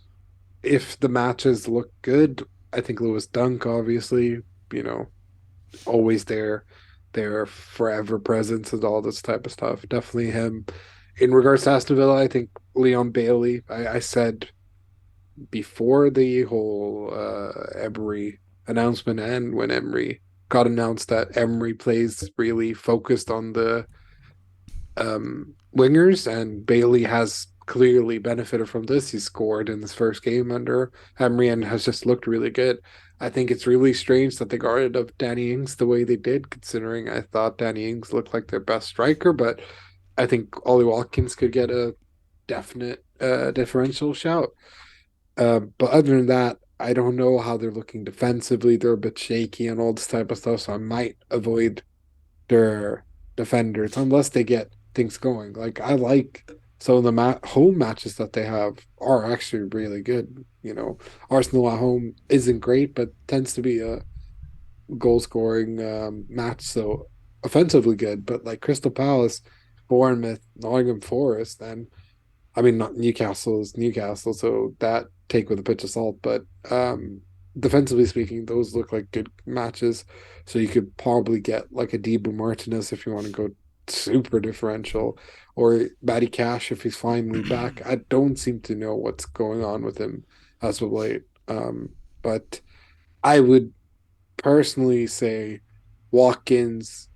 If the matches look good, I think Lewis Dunk, obviously, you know, always there, their forever presence and all this type of stuff. Definitely him. In regards to Aston Villa, I think Leon Bailey. I said before the whole Emery announcement, and when Emery got announced, that Emery plays really focused on the wingers, and Bailey has clearly benefited from this. He scored in his first game under Emery and has just looked really good. I think it's really strange that they got rid of Danny Ings the way they did, considering I thought Danny Ings looked like their best striker, but I think Ollie Watkins could get a definite differential shout. But other than that, I don't know how they're looking defensively. They're a bit shaky and all this type of stuff. So I might avoid their defenders unless they get things going. Like I like some of the home matches that they have are actually really good. Arsenal at home isn't great, but tends to be a goal scoring match. So offensively good, but like Crystal Palace, Bournemouth, Nottingham Forest, and I mean, not Newcastle is Newcastle, so that take with a pinch of salt. But defensively speaking, those look like good matches. So you could probably get like a Debo Martinez if you want to go super differential, or Matty Cash if he's finally back. I don't seem to know what's going on with him as of late. But I would personally say Watkins,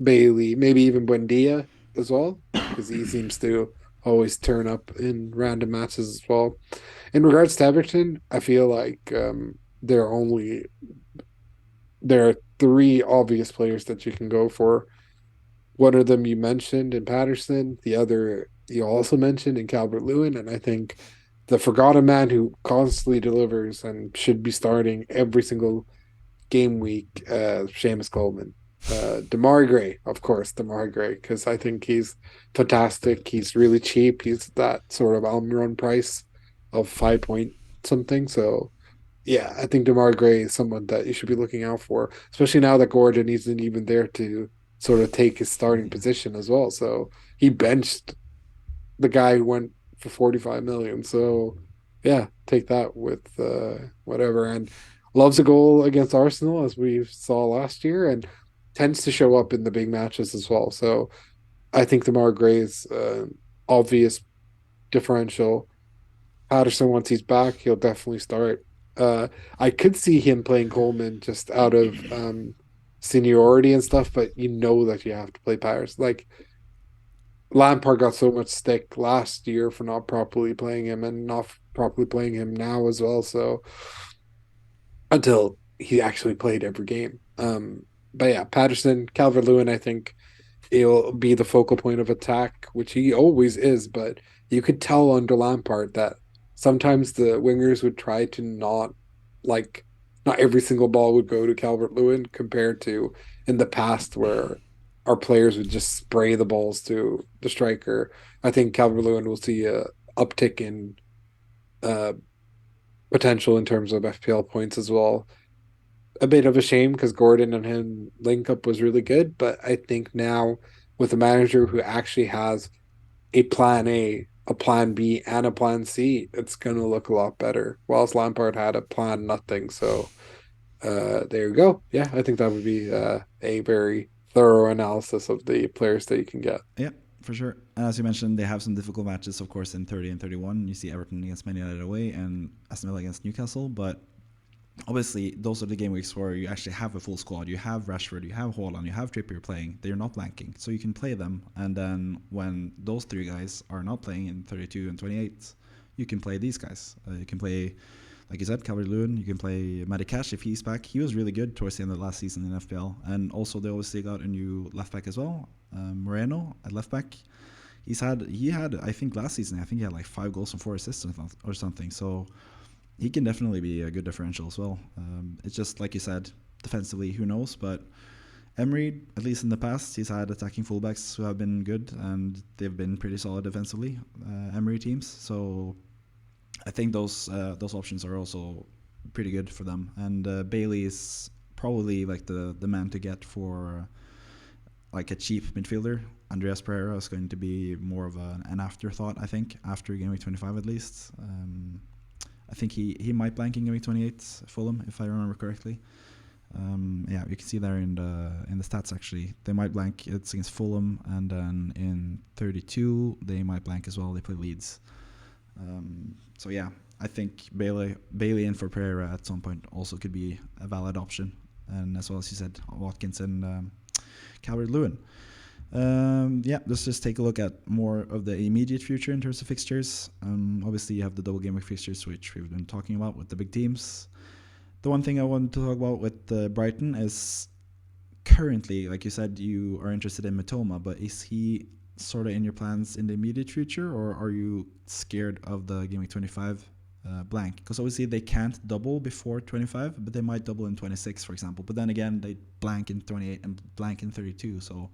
Bailey, maybe even Buendia as well, because he seems to always turn up in random matches as well. In regards to Everton, I feel like there are three obvious players that you can go for. One of them you mentioned in Patterson, the other you also mentioned in Calvert Lewin, and I think the forgotten man who constantly delivers and should be starting every single game week, Seamus Coleman. Damari Gray, of course, Damari Gray, because I think he's fantastic. He's really cheap. He's that sort of Almiron price of 5 point something. So, yeah, I think Damari Gray is someone that you should be looking out for, especially now that Gordon isn't even there to sort of take his starting position as well. So he benched the guy who went for 45 million. So yeah, take that with whatever. And loves a goal against Arsenal as we saw last year, and tends to show up in the big matches as well. So I think Demar Gray's obvious differential. Patterson, once he's back, he'll definitely start. I could see him playing Coleman just out of seniority and stuff, but you know that you have to play Patterson. Like Lampard got so much stick last year for not properly playing him and not properly playing him now as well. So until he actually played every game. But yeah, Patterson, Calvert Lewin, I think he'll be the focal point of attack, which he always is. But you could tell under Lampard that sometimes the wingers would try to like not every single ball would go to Calvert Lewin compared to in the past where our players would just spray the balls to the striker. I think Calvert Lewin will see a uptick in uh, potential in terms of FPL points as well. A bit of a shame because Gordon and him link up was really good, but I think now with a manager who actually has a plan A, a plan B, and a plan C, it's gonna look a lot better. Whilst Lampard had a plan nothing. So there you go. Yeah, I think that would be a very thorough analysis of the players that you can get. Yeah, for sure. As you mentioned, they have some difficult matches, of course, in 30 and 31. You see Everton against Man United away and Aston Villa against Newcastle, but obviously those are the game weeks where you actually have a full squad. You have Rashford, you have Haaland, you have Trippier playing. They're not blanking, so you can play them. And then when those three guys are not playing in 32 and 28, you can play these guys. You can play, like you said, Calvert Lewin. You can play Matty Cash if he's back. He was really good towards the end of last season in FPL. And also they obviously got a new left back as well, Moreno at left back. He had I think last season I think he had like 5 goals and 4 assists or something. So he can definitely be a good differential as well. It's just like you said, defensively, who knows? But Emery, at least in the past, he's had attacking fullbacks who have been good and they've been pretty solid defensively. Emery teams, so I think those options are also pretty good for them. And Bailey is probably like the man to get for like a cheap midfielder. Andreas Pereira is going to be more of an afterthought, I think, after game week 25 at least. I think he might blank in game week 28 Fulham, if I remember correctly. Yeah, you can see there in the stats actually. They might blank. It's against Fulham, and then in 32 they might blank as well. They play Leeds. So yeah, I think Bailey in for Pereira at some point also could be a valid option, and as well as you said, Watkins and Calvert Lewin. Yeah, let's just take a look at more of the immediate future in terms of fixtures. Obviously, you have the double game week fixtures, which we've been talking about with the big teams. The one thing I wanted to talk about with Brighton is currently, like you said, you are interested in Matoma, but is he sort of in your plans in the immediate future, or are you scared of the game week 25 blank, because obviously they can't double before 25, but they might double in 26, for example. But then again, they blank in 28 and blank in 32. So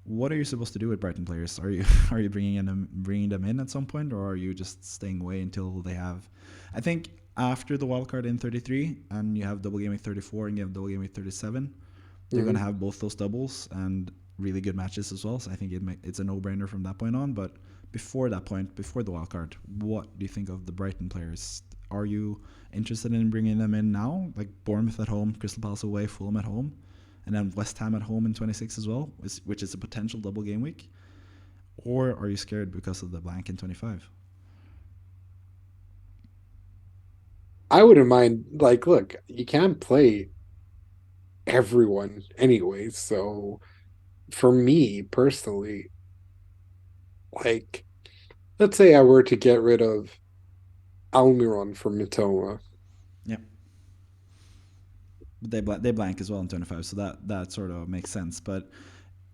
what are you supposed to do with Brighton players? Are you are you bringing them in at some point, or are you just staying away until they have? I think after the wildcard in 33, and you have double game week 34 and you have double game week 37, they're going to have both those doubles and really good matches as well. So I think it's a no-brainer from that point on. But before that point, before the wildcard, what do you think of the Brighton players? Are you interested in bringing them in now? Like Bournemouth at home, Crystal Palace away, Fulham at home, and then West Ham at home in 26 as well, which is a potential double game week? Or are you scared because of the blank in 25? I wouldn't mind. Like, look, you can't play everyone anyway. So for me personally, like, let's say I were to get rid of Almiron from Mitoma. Yeah. But they blank as well in 25, so that sort of makes sense. But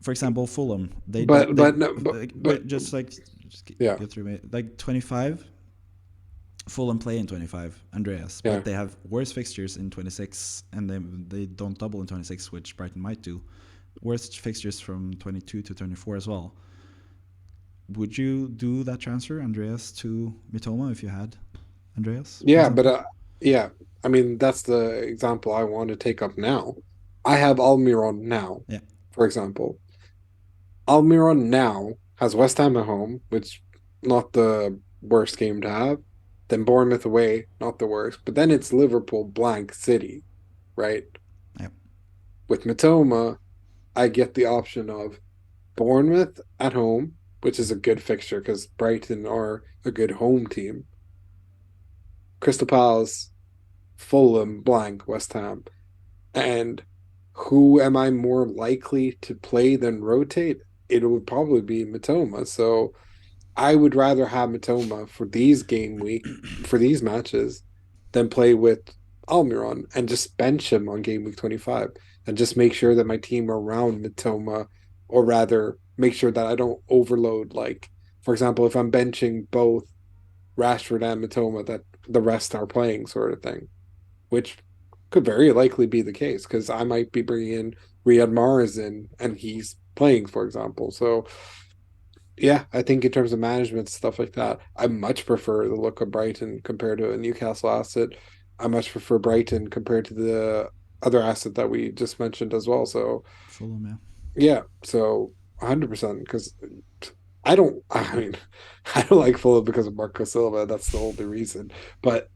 for example, Fulham, they don't. But They but no, but just yeah, get through me. Like 25, Fulham play in 25, Andreas, yeah. but they have worse fixtures in 26, and they don't double in 26, which Brighton might do. Worse fixtures from 22 to 24 as well. Would you do that transfer, Andreas, to Mitoma if you had Andreas, for Yeah, but example? yeah, I mean that's the example I want to take up now. I have Almiron now, Yeah, for example. Almiron now has West Ham at home, which not the worst game to have. Then Bournemouth away, not the worst. But then it's Liverpool blank City, right? yeah, With Matoma, I get the option of Bournemouth at home, which is a good fixture because Brighton are a good home team. Crystal Palace, Fulham, blank, West Ham. And who am I more likely to play than rotate? It would probably be Matoma. So I would rather have Matoma for these game week for these matches than play with Almiron and just bench him on game week 25 and just make sure that my team around Matoma, or rather make sure that I don't overload, like for example if I'm benching both Rashford and Matoma, that the rest are playing, sort of thing, which could very likely be the case because I might be bringing in Riyad Mahrez in and he's playing, for example. So yeah, I think in terms of management stuff like that, I much prefer the look of Brighton compared to a Newcastle asset. I much prefer Brighton compared to the other asset that we just mentioned as well. So Fulham, yeah. yeah, so 100% because I don't. I mean, I don't like Fulham because of Marco Silva. That's the only reason. But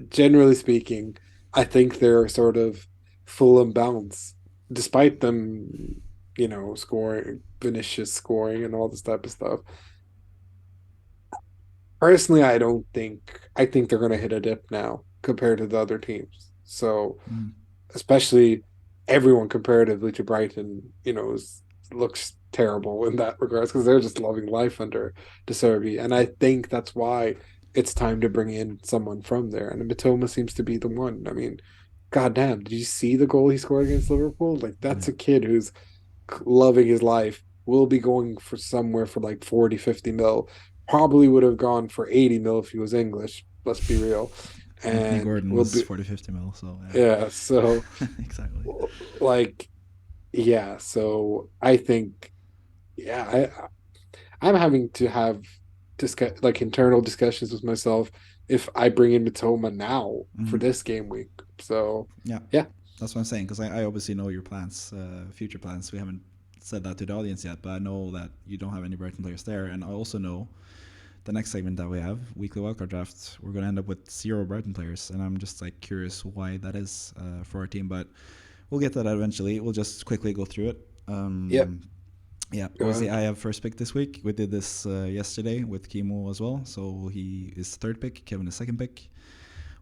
generally speaking, I think they're sort of Fulham bounce, despite them, scoring, Vinicius scoring, and all this type of stuff. Personally, I don't think. I think they're going to hit a dip now compared to the other teams. So Mm. especially everyone comparatively to Brighton, looks terrible in that regards because they're just loving life under De Serbi. And I think that's why it's time to bring in someone from there. And Mitoma seems to be the one. I mean, goddamn, did you see the goal he scored against Liverpool? Like, that's Yeah. a kid who's loving his life, will be going for somewhere for like 40, 50 mil. Probably would have gone for 80 mil if he was English. Let's be real. Anthony And Gordon will was be, 40, 50 mil, so yeah. So, yeah. Exactly. like, yeah, so I think, yeah, I'm having to have like internal discussions with myself if I bring in Matoma now for Mm-hmm. this game week. So Yeah, yeah, that's what I'm saying, because I obviously know your plans, future plans. We haven't said that to the audience yet, but I know that you don't have any Brighton players there, and I also know the next segment that we have, weekly wildcard draft, we're going to end up with 0 Brighton players, and I'm just like curious why that is for our team, but we'll get to that eventually. We'll just quickly go through it. yep, Yeah, go obviously ahead. I have first pick this week. We did this yesterday with Kimo as well, so he is third pick, Kevin is second pick.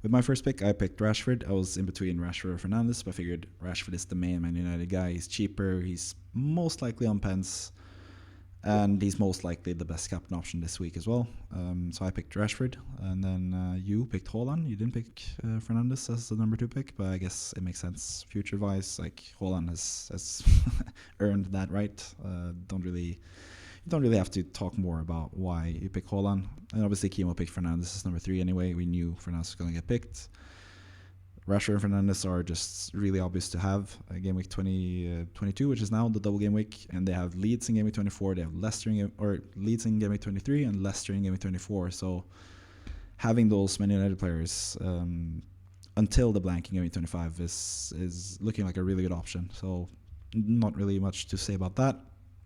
With my first pick, I picked Rashford. I was in between Rashford and Fernandes, but I figured Rashford is the main Man United guy. He's cheaper. He's most likely on pens, and he's most likely the best captain option this week as well. So I picked Rashford, and then you picked Haaland. You didn't pick Fernandes as the number 2 pick, but I guess it makes sense future-wise. Like Haaland has earned that right. Don't really you don't really have to talk more about why you pick Haaland. And obviously, Kimo picked Fernandes as number 3 anyway. We knew Fernandes was going to get picked. Rashford and Fernandes are just really obvious to have. Game week 2022, which is now the double game week, and they have Leeds in game week 24. They have Leeds in game week 23 and Leicester in game week 24. So having those Man United players until the blank in game week 25 is looking like a really good option. So not really much to say about that.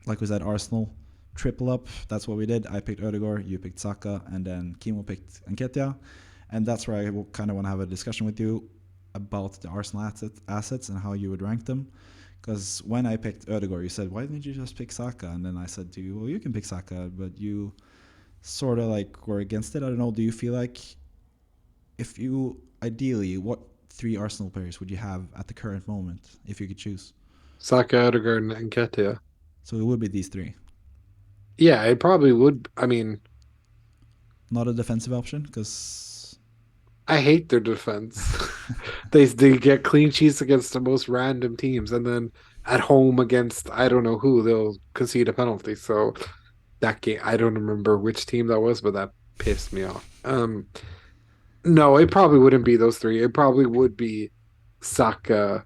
Like we said, Arsenal triple up. That's what we did. I picked Ødegaard, you picked Saka, and then Kimo picked Nketiah. And that's where I kind of want to have a discussion with you about the Arsenal assets and how you would rank them. Because when I picked Ødegaard, you said, why didn't you just pick Saka? And then I said to you, well, you can pick Saka, but you sort of like were against it. I don't know. Do you feel like if you, ideally, what 3 Arsenal players would you have at the current moment if you could choose? Saka, Ødegaard, and Nketiah. So it would be these 3. Yeah, it probably would. I mean, not a defensive option because I hate their defense. They get clean sheets against the most random teams, and then at home against I don't know who, they'll concede a penalty. So that game, I don't remember which team that was, but that pissed me off. No, it probably wouldn't be those 3. It probably would be Saka,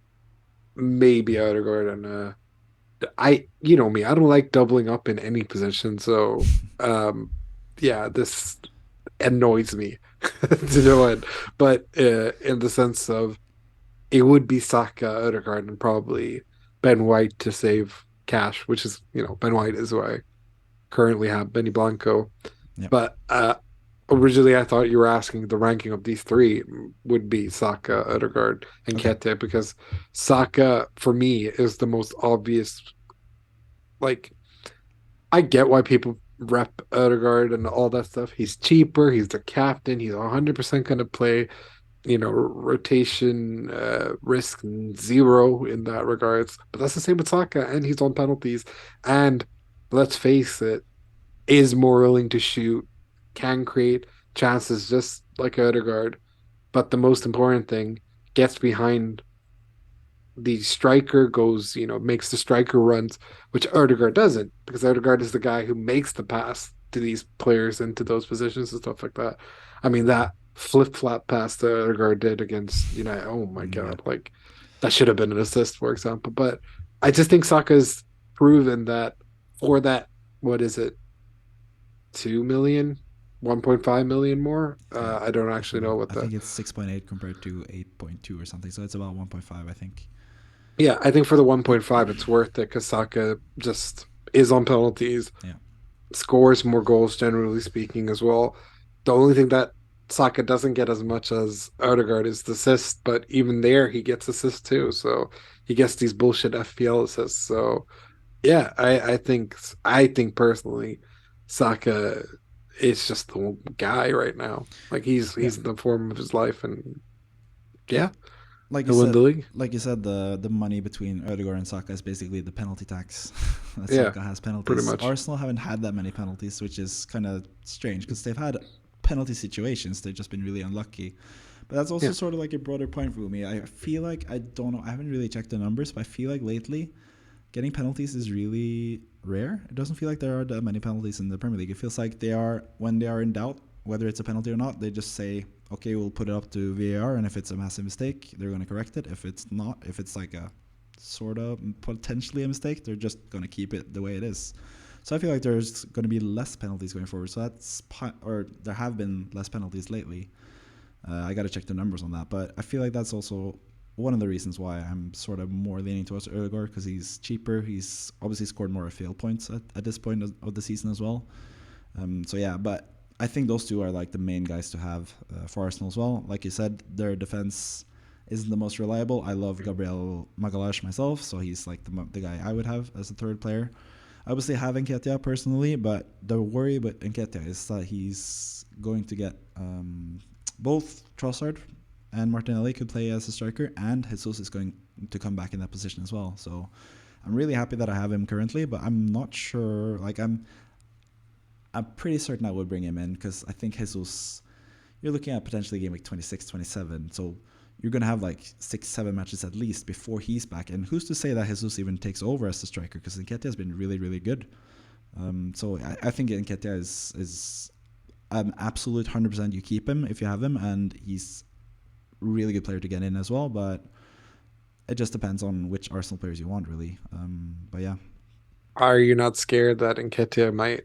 maybe Ødegaard, and you know me, I don't like doubling up in any position. So yeah, this annoys me to no end. But in the sense of it would be Saka, Ødegaard, and probably Ben White to save cash, which is, you know, Ben White is who I currently have, Benny Blanco. Yep. But originally I thought you were asking the ranking of these 3 would be Saka, Ødegaard, and Nketiah, because Saka for me is the most obvious. Like, I get why people rep Ødegaard and all that stuff. He's cheaper. He's the captain. He's 100% going to play, you know, rotation risk 0 in that regards. But that's the same with Saka, and he's on penalties. And let's face it, is more willing to shoot, can create chances just like Ødegaard. But the most important thing, gets behind the striker, goes, you know, makes the striker runs, which Ødegaard doesn't, because Ødegaard is the guy who makes the pass to these players into those positions and stuff like that. I mean, that flip-flap pass that Ødegaard did against United, oh my God, like that should have been an assist, for example. But I just think Saka's proven that for that, what is it, 2 million, 1.5 million more? I don't actually know what I think it's 6.8 compared to 8.2 or something, so it's about 1.5, I think. Yeah, I think for the 1.5, it's worth it because Saka just is on penalties. Yeah. Scores more goals, generally speaking, as well. The only thing that Saka doesn't get as much as Ødegaard is the assist, but even there, he gets assists too. So he gets these bullshit FPL assists. So yeah, I think personally, Saka is just the guy right now. Like he's in the form of his life, and yeah. Like you said, the money between Ødegaard and Saka is basically the penalty tax. that Saka has penalties. Pretty much. Arsenal haven't had that many penalties, which is kind of strange because they've had penalty situations. They've just been really unlucky. But that's also sort of like a broader point for me. I feel like, I don't know, I haven't really checked the numbers, but I feel like lately getting penalties is really rare. It doesn't feel like there are that many penalties in the Premier League. It feels like when they are in doubt, whether it's a penalty or not, they just say, okay, we'll put it up to VAR, and if it's a massive mistake, they're going to correct it. If it's not, if it's like a sort of potentially a mistake, they're just going to keep it the way it is. So I feel like there's going to be less penalties going forward. So there have been less penalties lately. I got to check the numbers on that, but I feel like that's also one of the reasons why I'm sort of more leaning towards Ødegaard, because he's cheaper. He's obviously scored more FPL points at this point of the season as well. So yeah, but I think those 2 are like the main guys to have for Arsenal as well. Like you said, their defense isn't the most reliable. I love Gabriel Magalhaes myself, so he's like the guy I would have as a 3rd player. I obviously have Nketiah personally, but the worry about Nketiah is that he's going to get both Trossard and Martinelli could play as a striker, and Jesus is going to come back in that position as well. So I'm really happy that I have him currently, but I'm not sure. Like I'm pretty certain I would bring him in because I think Jesus, you're looking at potentially game week 26, 27. So you're going to have like 6-7 matches at least before he's back. And who's to say that Jesus even takes over as the striker? Because Nketiah has been really, really good. So I think Nketiah is an absolute 100% you keep him if you have him, and he's a really good player to get in as well. But it just depends on which Arsenal players you want, really. But yeah, Are you not scared that Nketiah might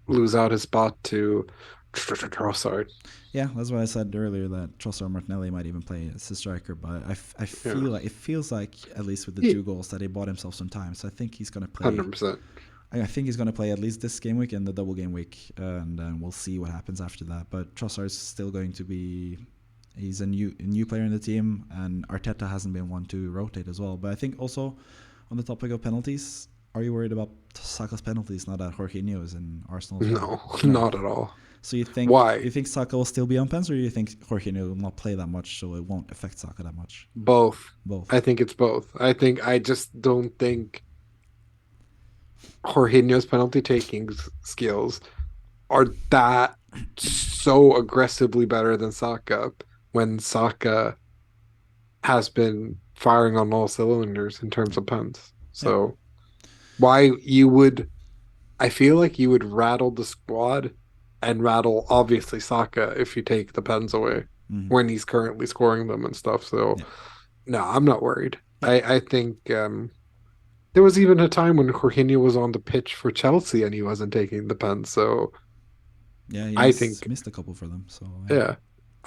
lose out his spot to Trossard? yeah, that's why I said earlier that Trossard Martinelli might even play as a striker. But I Yeah, feel like it feels like, at least with the he, 2 goals, that he bought himself some time. So I think he's gonna play. 100%. I think he's gonna play at least this game week and the double game week, and then we'll see what happens after that. But Trossard's still going to be. He's a new player in the team, and Arteta hasn't been one to rotate as well. But I think also, on the topic of penalties, are you worried about Saka's penalties now that Jorginho is in Arsenal as well? No, No. not at all. So Why? you think Saka will still be on pens, or you think Jorginho will not play that much, so it won't affect Saka that much? Both. Both. I think it's both. I just don't think Jorginho's penalty taking skills are that so aggressively better than Saka when Saka has been firing on all cylinders in terms of pens. Yeah. So why you would I feel like you would rattle the squad and rattle obviously Saka if you take the pens away Mm-hmm. when he's currently scoring them and stuff. So Yeah. no, I'm not worried. Yeah. I think there was even a time when Jorginho was on the pitch for Chelsea and he wasn't taking the pens. So Yeah. He I think missed a couple for them. So yeah.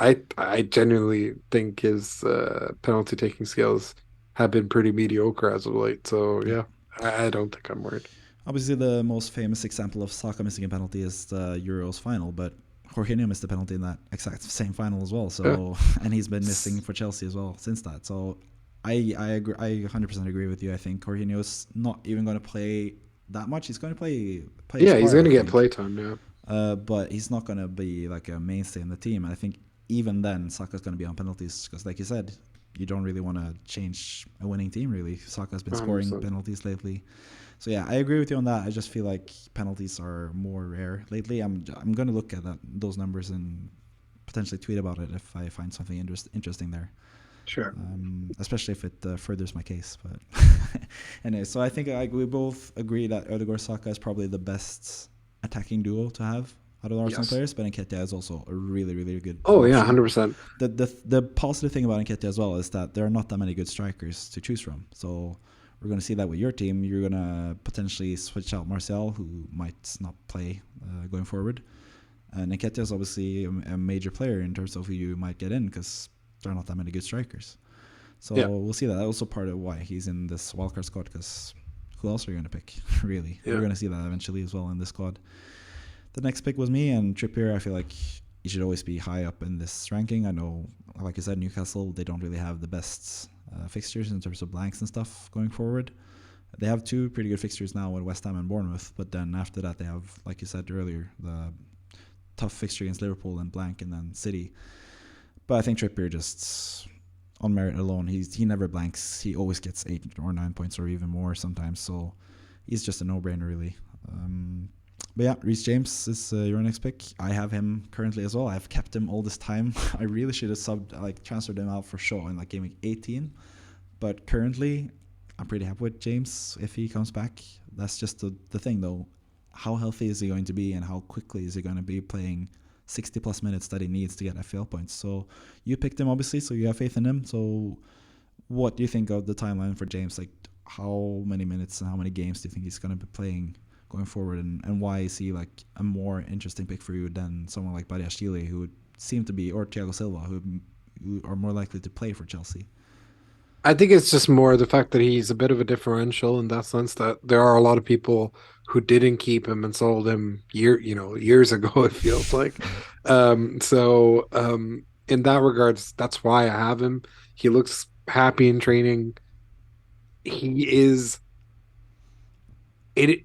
yeah, I genuinely think his penalty taking skills have been pretty mediocre as of late. So Yeah. yeah, I don't think I'm worried. Obviously, the most famous example of Saka missing a penalty is the Euros final, but Jorginho missed a penalty in that exact same final as well. Yeah. So, and he's been missing for Chelsea as well since that. So, I agree. I 100% agree with you. I think Jorginho's not even going to play that much. He's going to play his Yeah, he's part, gonna I get think. playtime. Yeah, But he's not going to be like a mainstay in the team. And I think even then, Saka's going to be on penalties because, like you said, you don't really want to change a winning team. Really, Saka's been scoring 100%. penalties lately. So yeah, I agree with you on that. I just feel like penalties are more rare lately. I'm gonna look at those numbers and potentially tweet about it if I find something interesting there. Sure. Especially if it furthers my case. But anyway, so I think we both agree that Odegaard Saka is probably the best attacking duo to have out of the Arsenal Yes. players. But Nketiah is also a really really good Oh yeah, option. 100%. The positive thing about Nketiah as well is that there are not that many good strikers to choose from. So we're going to see that with your team. You're going to potentially switch out Martial, who might not play going forward. And Nketiah is obviously a major player in terms of who you might get in because there are not that many good strikers. So Yeah. we'll see that. That's also part of why he's in this wildcard squad because who else are you going to pick, really? Yeah. We're going to see that eventually as well in this squad. The next pick was me, and Trippier, I feel like he should always be high up in this ranking. I know, like I said, Newcastle, they don't really have the best fixtures in terms of blanks and stuff going forward. They have 2 pretty good fixtures now with West Ham and Bournemouth, but then after that they have, like you said earlier, the tough fixture against Liverpool and blank, and then City. But I think Trippier just on merit alone, he never blanks. He always gets 8 or 9 points or even more sometimes. So he's just a no-brainer really. But yeah, Reece James is your next pick. I have him currently as well. I've kept him all this time. I really should have transferred him out for sure in like game week 18. But currently, I'm pretty happy with James if he comes back. That's just the thing though. How healthy is he going to be, and how quickly is he going to be playing 60 plus minutes that he needs to get FPL points? So you picked him obviously, so you have faith in him. So what do you think of the timeline for James? Like how many minutes and how many games do you think he's going to be playing going forward, and why is he like a more interesting pick for you than someone like Badiashile, who would seem to be, or Thiago Silva, who are more likely to play for Chelsea? I think it's just more the fact that he's a bit of a differential in that sense that there are a lot of people who didn't keep him and sold him years ago, it feels like. In that regards, that's why I have him. He looks happy in training. He is it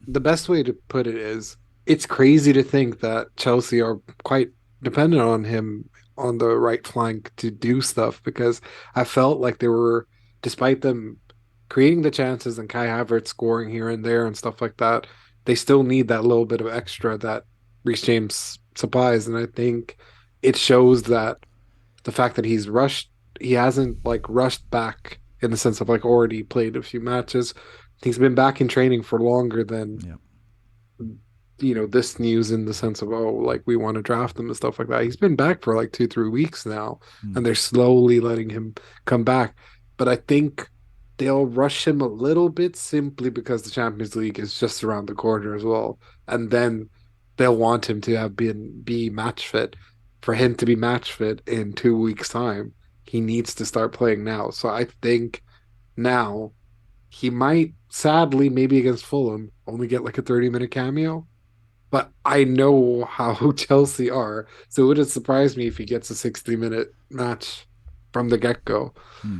the best way to put it is it's crazy to think that Chelsea are quite dependent on him on the right flank to do stuff because I felt like they were, despite them creating the chances and Kai Havertz scoring here and there and stuff like that, they still need that little bit of extra that Reece James supplies. And I think it shows that the fact that he hasn't like rushed back in the sense of like already played a few matches. He's been back in training for longer than Yeah. this news in the sense of, oh, like we want to draft him and stuff like that. He's been back for like 2, 3 weeks now, Hmm. and they're slowly letting him come back. But I think they'll rush him a little bit simply because the Champions League is just around the corner as well. And then they'll want him to be match fit. For him to be match fit in 2 weeks' time, he needs to start playing now. So I think now he might, sadly, maybe against Fulham, only get like a 30-minute cameo. But I know how Chelsea are, so it wouldn't surprise me if he gets a 60-minute match from the get-go. Hmm.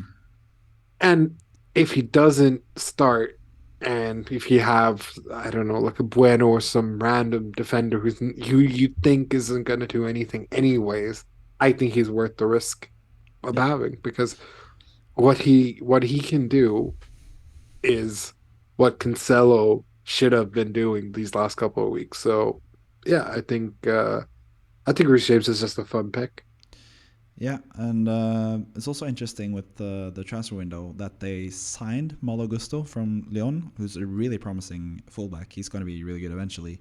And if he doesn't start, and if you have, I don't know, like a Bueno or some random defender who you think isn't going to do anything anyways, I think he's worth the risk of Yeah. having, because what he can do is what Cancelo should have been doing these last couple of weeks. So yeah, I think Reece James is just a fun pick. Yeah, and it's also interesting with the transfer window that they signed Malo Gusto from Lyon, who's a really promising fullback. He's going to be really good eventually.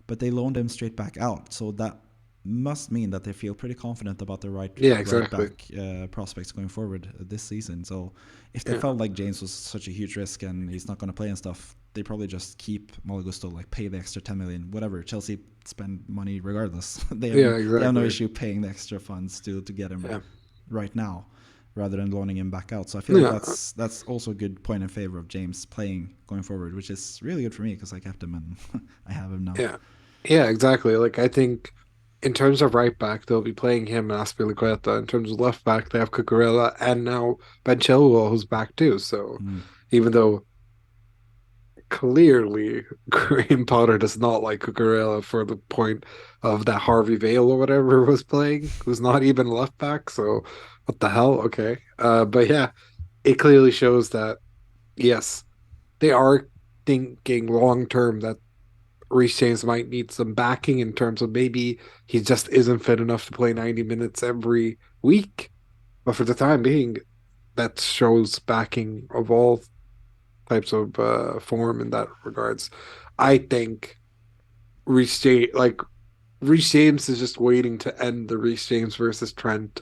But they loaned him straight back out, so that must mean that they feel pretty confident about their Yeah, right exactly. back prospects going forward this season. So if they Yeah, felt like James was such a huge risk and he's not going to play and stuff, they probably just keep Malo Gusto, like pay the extra 10 million, whatever. Chelsea spend money regardless. yeah, They have no exactly. issue paying the extra funds to get him Yeah, right now, rather than loaning him back out. So I feel like yeah, that's also a good point in favor of James playing going forward, which is really good for me because I kept him and I have him now. yeah, yeah, exactly. Like I think in terms of right back, they'll be playing him and Aspilicueta. In terms of left back, they have Cucurella and now Ben Chilwell, who's back too. So Mm. even though clearly Graham Potter does not like Cucurella for the point of that Harvey Vale or whatever was playing, who's not even left back. So what the hell? Okay. But yeah, it clearly shows that yes, they are thinking long term that Reece James might need some backing in terms of maybe he just isn't fit enough to play 90 minutes every week. But for the time being, that shows backing of all types of form in that regards. I think Reece James is just waiting to end the Reece James versus Trent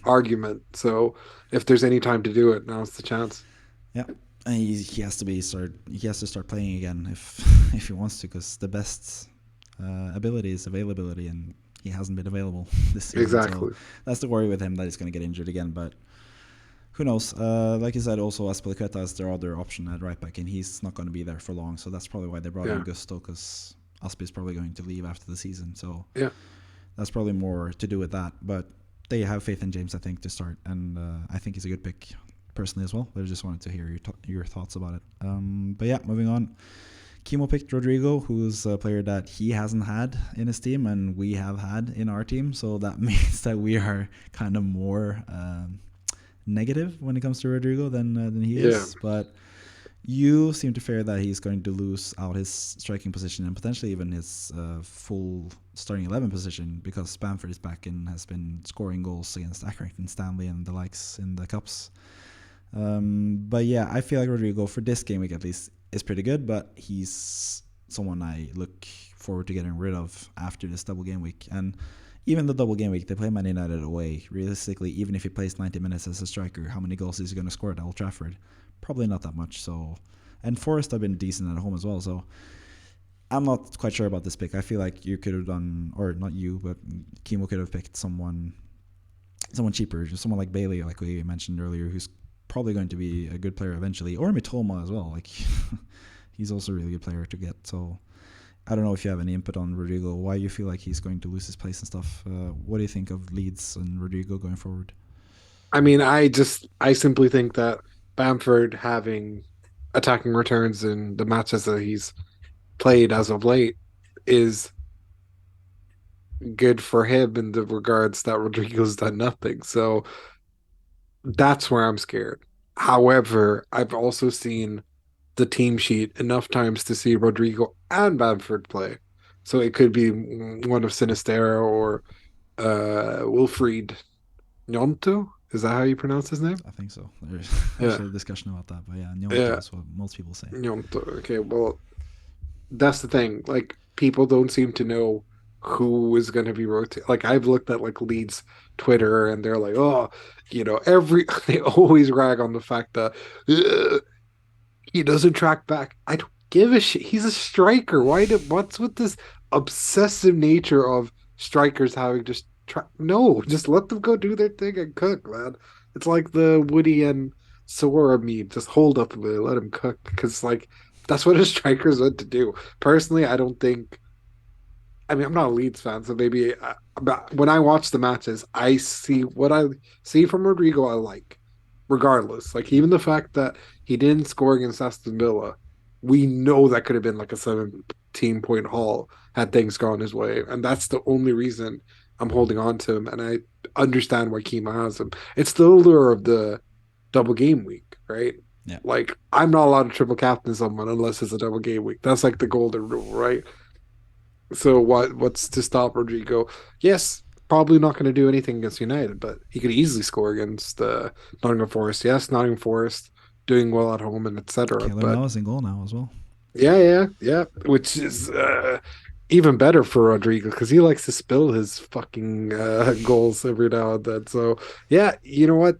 argument. So if there's any time to do it, now's the chance. Yeah, and he has to he has to start playing again if if he wants to, because the best ability is availability, and he hasn't been available this season. So Exactly. that's the worry with him, that he's going to get injured again. But who knows? Like you said, also Aspilicueta is their other option at right back, and he's not going to be there for long. So that's probably why they brought in Yeah. Gusto, because Aspi is probably going to leave after the season. So Yeah. that's probably more to do with that. But they have faith in James, I think, to start, and I think he's a good pick personally as well. But I just wanted to hear your thoughts about it. But yeah, moving on. Kimo picked Rodrigo, who's a player that he hasn't had in his team and we have had in our team. So that means that we are kind of more negative when it comes to Rodrigo than he Yeah. is. But you seem to fear that he's going to lose out his striking position and potentially even his full starting 11 position, because Bamford is back and has been scoring goals against Accrington Stanley and the likes in the Cups. But yeah, I feel like Rodrigo, for this game week at least, is pretty good, but he's someone I look forward to getting rid of after this double game week. And even the double game week, they play Man United away. Realistically, even if he plays 90 minutes as a striker, how many goals is he going to score at Old Trafford? Probably not that much. So, and Forest have been decent at home as well. So I'm not quite sure about this pick. I feel like you could have done, or not you, but Kimo could have picked someone cheaper, just someone like Bailey, like we mentioned earlier, who's probably going to be a good player eventually, or Mitoma as well. Like he's also a really good player to get. So I don't know if you have any input on Rodrigo, why you feel like he's going to lose his place and stuff. What do you think of Leeds and Rodrigo going forward? I mean, I simply think that Bamford having attacking returns in the matches that he's played as of late is good for him in the regards that Rodrigo's done nothing. So that's where I'm scared. However, I've also seen the team sheet enough times to see Rodrigo and Bamford play. So it could be one of Sinistera or Wilfried Gnonto. Is that how you pronounce his name? I think so. There's Yeah. actually a discussion about that, but yeah, Nyonto Yeah. is what most people say. Gnonto. Okay, well, that's the thing. Like people don't seem to know who is going to be rotated. Like I've looked at like Leeds Twitter and they're like, oh, every they always rag on the fact that "Ugh, he doesn't track back. I don't give a shit. He's a striker. What's with this obsessive nature of strikers having just track? No, just let them go do their thing and cook, man. It's like the Woody and Sora meme. Just hold up a bit, let him cook, because like that's what a striker's meant to do. Personally, I don't think. I mean, I'm not a Leeds fan, so maybe. But when I watch the matches, I see what I see from Rodrigo. I like, regardless. Like even the fact that he didn't score against Aston Villa, we know that could have been like a 17-point haul had things gone his way, and that's the only reason I'm holding on to him. And I understand why Kimo has him. It's the allure of the double game week, right? Yeah. Like I'm not allowed to triple captain someone unless it's a double game week. That's like the golden rule, right? So what's to stop Rodrigo? Yes, probably not going to do anything against United, but he could easily score against Nottingham Forest. Yes, Nottingham Forest doing well at home and etc. Kayla But now is in goal now as well. yeah, which is even better for Rodrigo because he likes to spill his fucking goals every now and then. So yeah, you know what?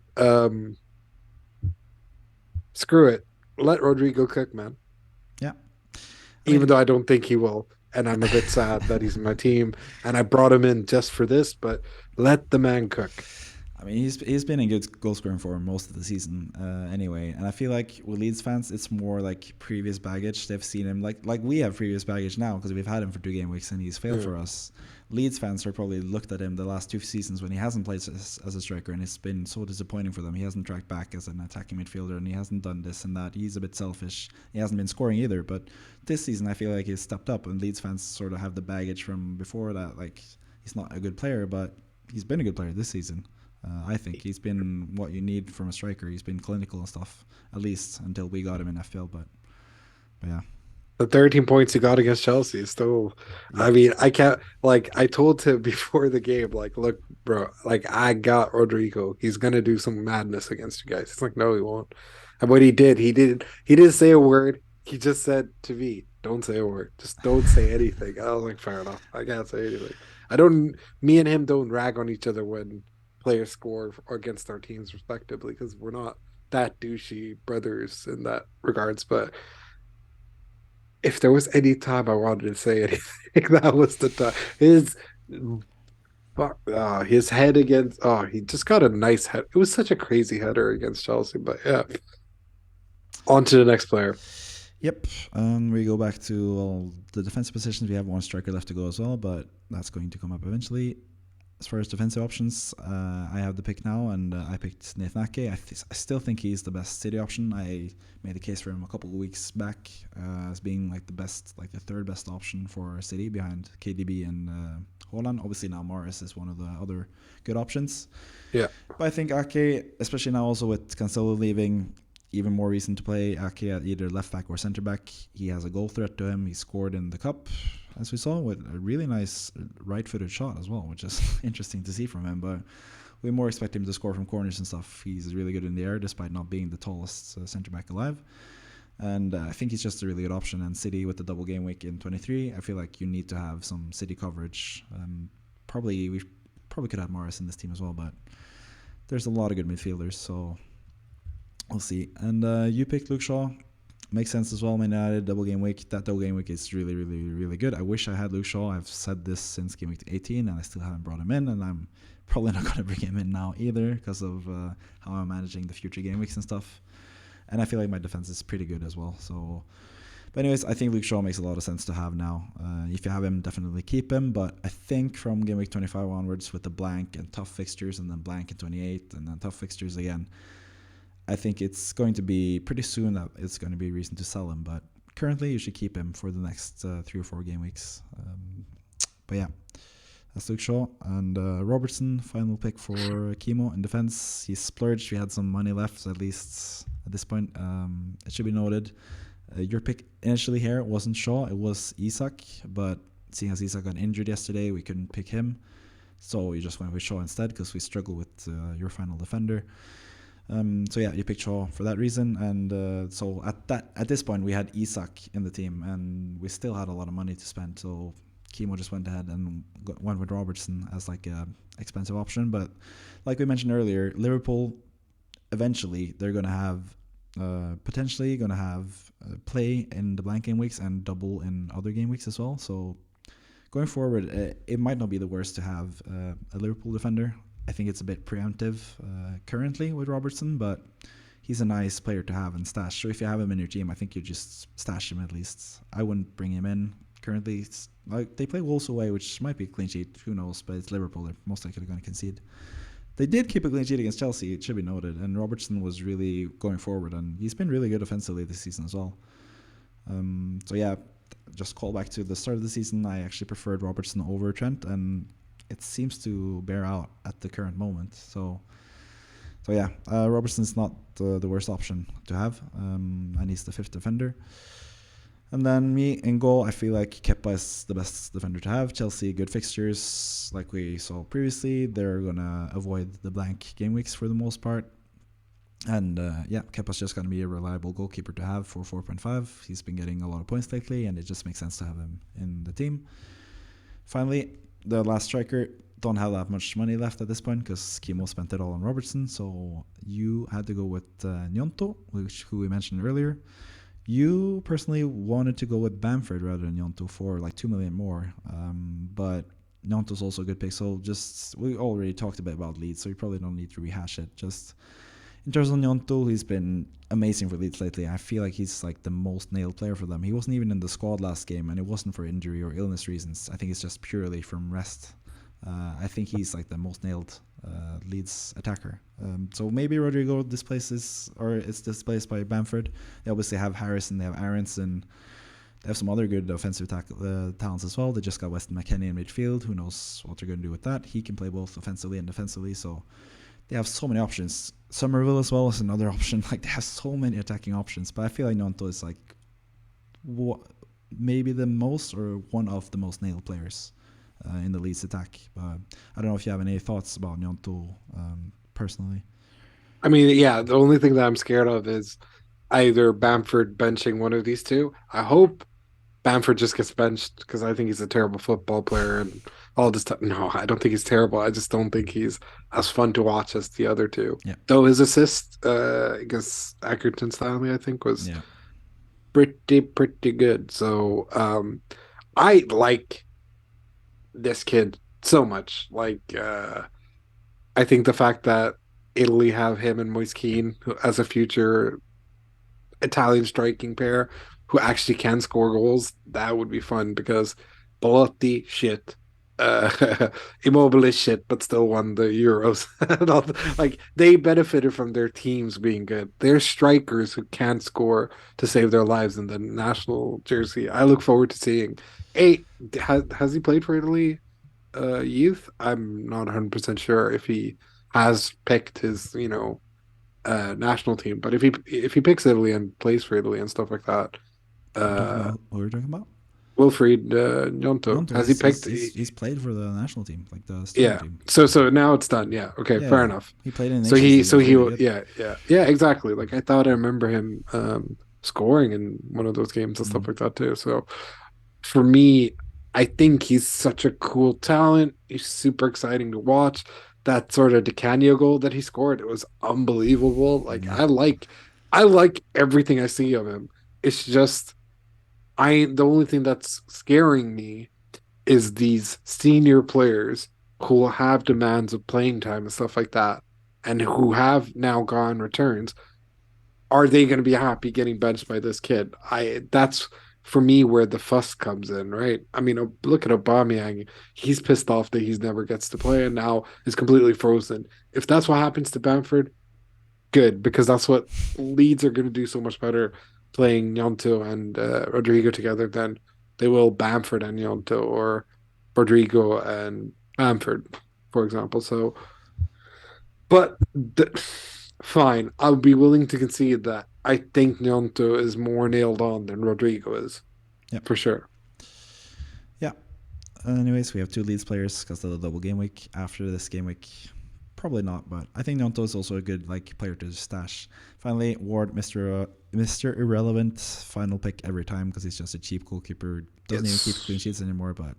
Screw it. Let Rodrigo cook, man. Yeah. I Even mean, though I don't think he will. And I'm a bit sad that he's in my team and I brought him in just for this, but let the man cook. he's been in good goal scoring form most of the season anyway, and I feel like with Leeds fans, it's more like previous baggage. They've seen him like we have previous baggage now because we've had him for 2 game weeks and he's failed for us. Leeds fans are probably looked at him the last 2 seasons when he hasn't played as a striker, and it's been so disappointing for them. He hasn't tracked back as an attacking midfielder, and he hasn't done this and that. He's a bit selfish. He hasn't been scoring either, but this season I feel like he's stepped up, and Leeds fans sort of have the baggage from before that. Like he's not a good player, but he's been a good player this season. I think he's been what you need from a striker. He's been clinical and stuff, at least until we got him in FPL. But yeah, The 13 points he got against Chelsea is still, yeah, I mean, I can't, like, I told him before the game, like, look, bro, like, I got Rodrigo. He's going to do some madness against you guys. It's like, no, he won't. And what he didn't say a word. He just said to me, don't say a word. Just don't say anything. I was like, fair enough. I can't say anything. Me and him don't rag on each other when players score against our teams, respectively, because we're not that douchey brothers in that regards. But if there was any time I wanted to say anything, that was the time. His head against he just got a nice head. It was such a crazy header against Chelsea, but yeah. On to the next player. yep. We go back to the defensive positions. We have one striker left to go as well, but that's going to come up eventually. As far as defensive options, I have the pick now, and I picked Nathan Ake. I still think he's the best City option. I made the case for him a couple of weeks back as being like the best, like the third best option for City behind KDB and Haaland. Obviously now Morris is one of the other good options. Yeah. But I think Ake, especially now also with Cancelo leaving, even more reason to play Ake at either left back or centre back. He has a goal threat to him. He scored in the cup, as we saw, with a really nice right-footed shot as well, which is interesting to see from him. But we more expect him to score from corners and stuff. He's really good in the air, despite not being the tallest centre back alive. And I think he's just a really good option. And City with the double game week in 23, I feel like you need to have some City coverage. We probably could have Morris in this team as well, but there's a lot of good midfielders, so we'll see. And you picked Luke Shaw. Makes sense as well. Man United double game week. That double game week is really, really, really good. I wish I had Luke Shaw. I've said this since game week 18, and I still haven't brought him in. And I'm probably not going to bring him in now either because of how I'm managing the future game weeks and stuff. And I feel like my defense is pretty good as well. So, but anyways, I think Luke Shaw makes a lot of sense to have now. If you have him, definitely keep him. But I think from game week 25 onwards, with the blank and tough fixtures, and then blank in 28, and then tough fixtures again, I think it's going to be pretty soon that it's going to be a reason to sell him. But currently, you should keep him for the next 3 or 4 game weeks. But yeah, that's Luke Shaw. And Robertson, final pick for Kimo in defense. He splurged. We had some money left, at least at this point. It should be noted. Your pick initially here wasn't Shaw, it was Isak. But seeing as Isak got injured yesterday, we couldn't pick him. So we just went with Shaw instead because we struggle with your final defender. So yeah, you picked Shaw for that reason, and so at this point we had Isak in the team, and we still had a lot of money to spend. So Kimo just went ahead and went with Robertson as like a expensive option. But like we mentioned earlier, Liverpool eventually they're gonna have potentially gonna have play in the blank game weeks and double in other game weeks as well. So going forward, it might not be the worst to have a Liverpool defender. I think it's a bit preemptive currently with Robertson, but he's a nice player to have and stash. So if you have him in your team, I think you just stash him at least. I wouldn't bring him in currently. It's like they play Wolves away, which might be a clean sheet. Who knows? But it's Liverpool. They're most likely going to concede. They did keep a clean sheet against Chelsea, it should be noted, and Robertson was really going forward, and he's been really good offensively this season as well. So yeah, just call back to the start of the season. I actually preferred Robertson over Trent, and it seems to bear out at the current moment. So yeah, Robertson's not the worst option to have, and he's the fifth defender. And then me in goal, I feel like Kepa is the best defender to have. Chelsea, good fixtures, like we saw previously. They're going to avoid the blank game weeks for the most part. And yeah, Kepa's just going to be a reliable goalkeeper to have for 4.5. He's been getting a lot of points lately, and it just makes sense to have him in the team. Finally, the last striker, don't have that much money left at this point because Kimo spent it all on Robertson. So you had to go with GNONTO, who we mentioned earlier. You personally wanted to go with Bamford rather than GNONTO for like 2 million more, but GNONTO's also a good pick. So we already talked a bit about Leeds, so you probably don't need to rehash it. Just in terms of GNONTO, he's been amazing for Leeds lately. I feel like he's like the most nailed player for them. He wasn't even in the squad last game, and it wasn't for injury or illness reasons. I think it's just purely from rest. I think he's like the most nailed Leeds attacker. So maybe Rodrigo displaces, or it's displaced by Bamford. They obviously have Harrison, they have Aronson, they have some other good offensive talents as well. They just got Weston McKennie in midfield. Who knows what they're going to do with that? He can play both offensively and defensively, so they have so many options. Somerville as well is another option. Like they have so many attacking options, but I feel like GNONTO is like maybe the most or one of the most nailed players in the Leeds attack. But I don't know if you have any thoughts about GNONTO personally. I mean, yeah, the only thing that I'm scared of is either Bamford benching one of these two. I hope Bamford just gets benched because I think he's a terrible football player and all this stuff. No, I don't think he's terrible. I just don't think he's as fun to watch as the other two. Yeah. Though his assist against Accrington Stanley, I think, was pretty good. So I like this kid so much. Like I think the fact that Italy have him and Moise Kean as a future Italian striking pair who actually can score goals, that would be fun because Belotti shit. Immobile is shit, but still won the Euros. Like they benefited from their teams being good. They're strikers who can't score to save their lives in the national jersey. I look forward to seeing. Hey, has he played for Italy youth? I'm not 100% sure if he has picked his, national team. But if he picks Italy and plays for Italy and stuff like that, Don't know what we're talking about. Wilfried GNONTO, has he picked? He's played for the national team, like the student team. So now it's done. Yeah. Okay. Yeah, fair enough. He played in. So yeah. Exactly. Like I thought I remember him scoring in one of those games and stuff like that too. So for me, I think he's such a cool talent. He's super exciting to watch. That sort of Di Canio goal that he scored, it was unbelievable. Like I like everything I see of him. It's just the only thing that's scaring me is these senior players who will have demands of playing time and stuff like that, and who have now gone returns. Are they going to be happy getting benched by this kid? That's for me where the fuss comes in, right? I mean, look at Aubameyang. He's pissed off that he's never gets to play and now is completely frozen. If that's what happens to Bamford, good, because that's what Leeds are going to do so much better playing GNONTO and Rodrigo together than they will Bamford and GNONTO or Rodrigo and Bamford, for example. So, but fine, I'll be willing to concede that I think GNONTO is more nailed on than Rodrigo is. Yeah, for sure. Yeah. Anyways, we have two Leeds players because of the double game week. After this game week, probably not, but I think GNONTO is also a good like player to stash. Finally, Ward, Mr. Irrelevant, final pick every time because he's just a cheap goalkeeper. Doesn't even keep clean sheets anymore, but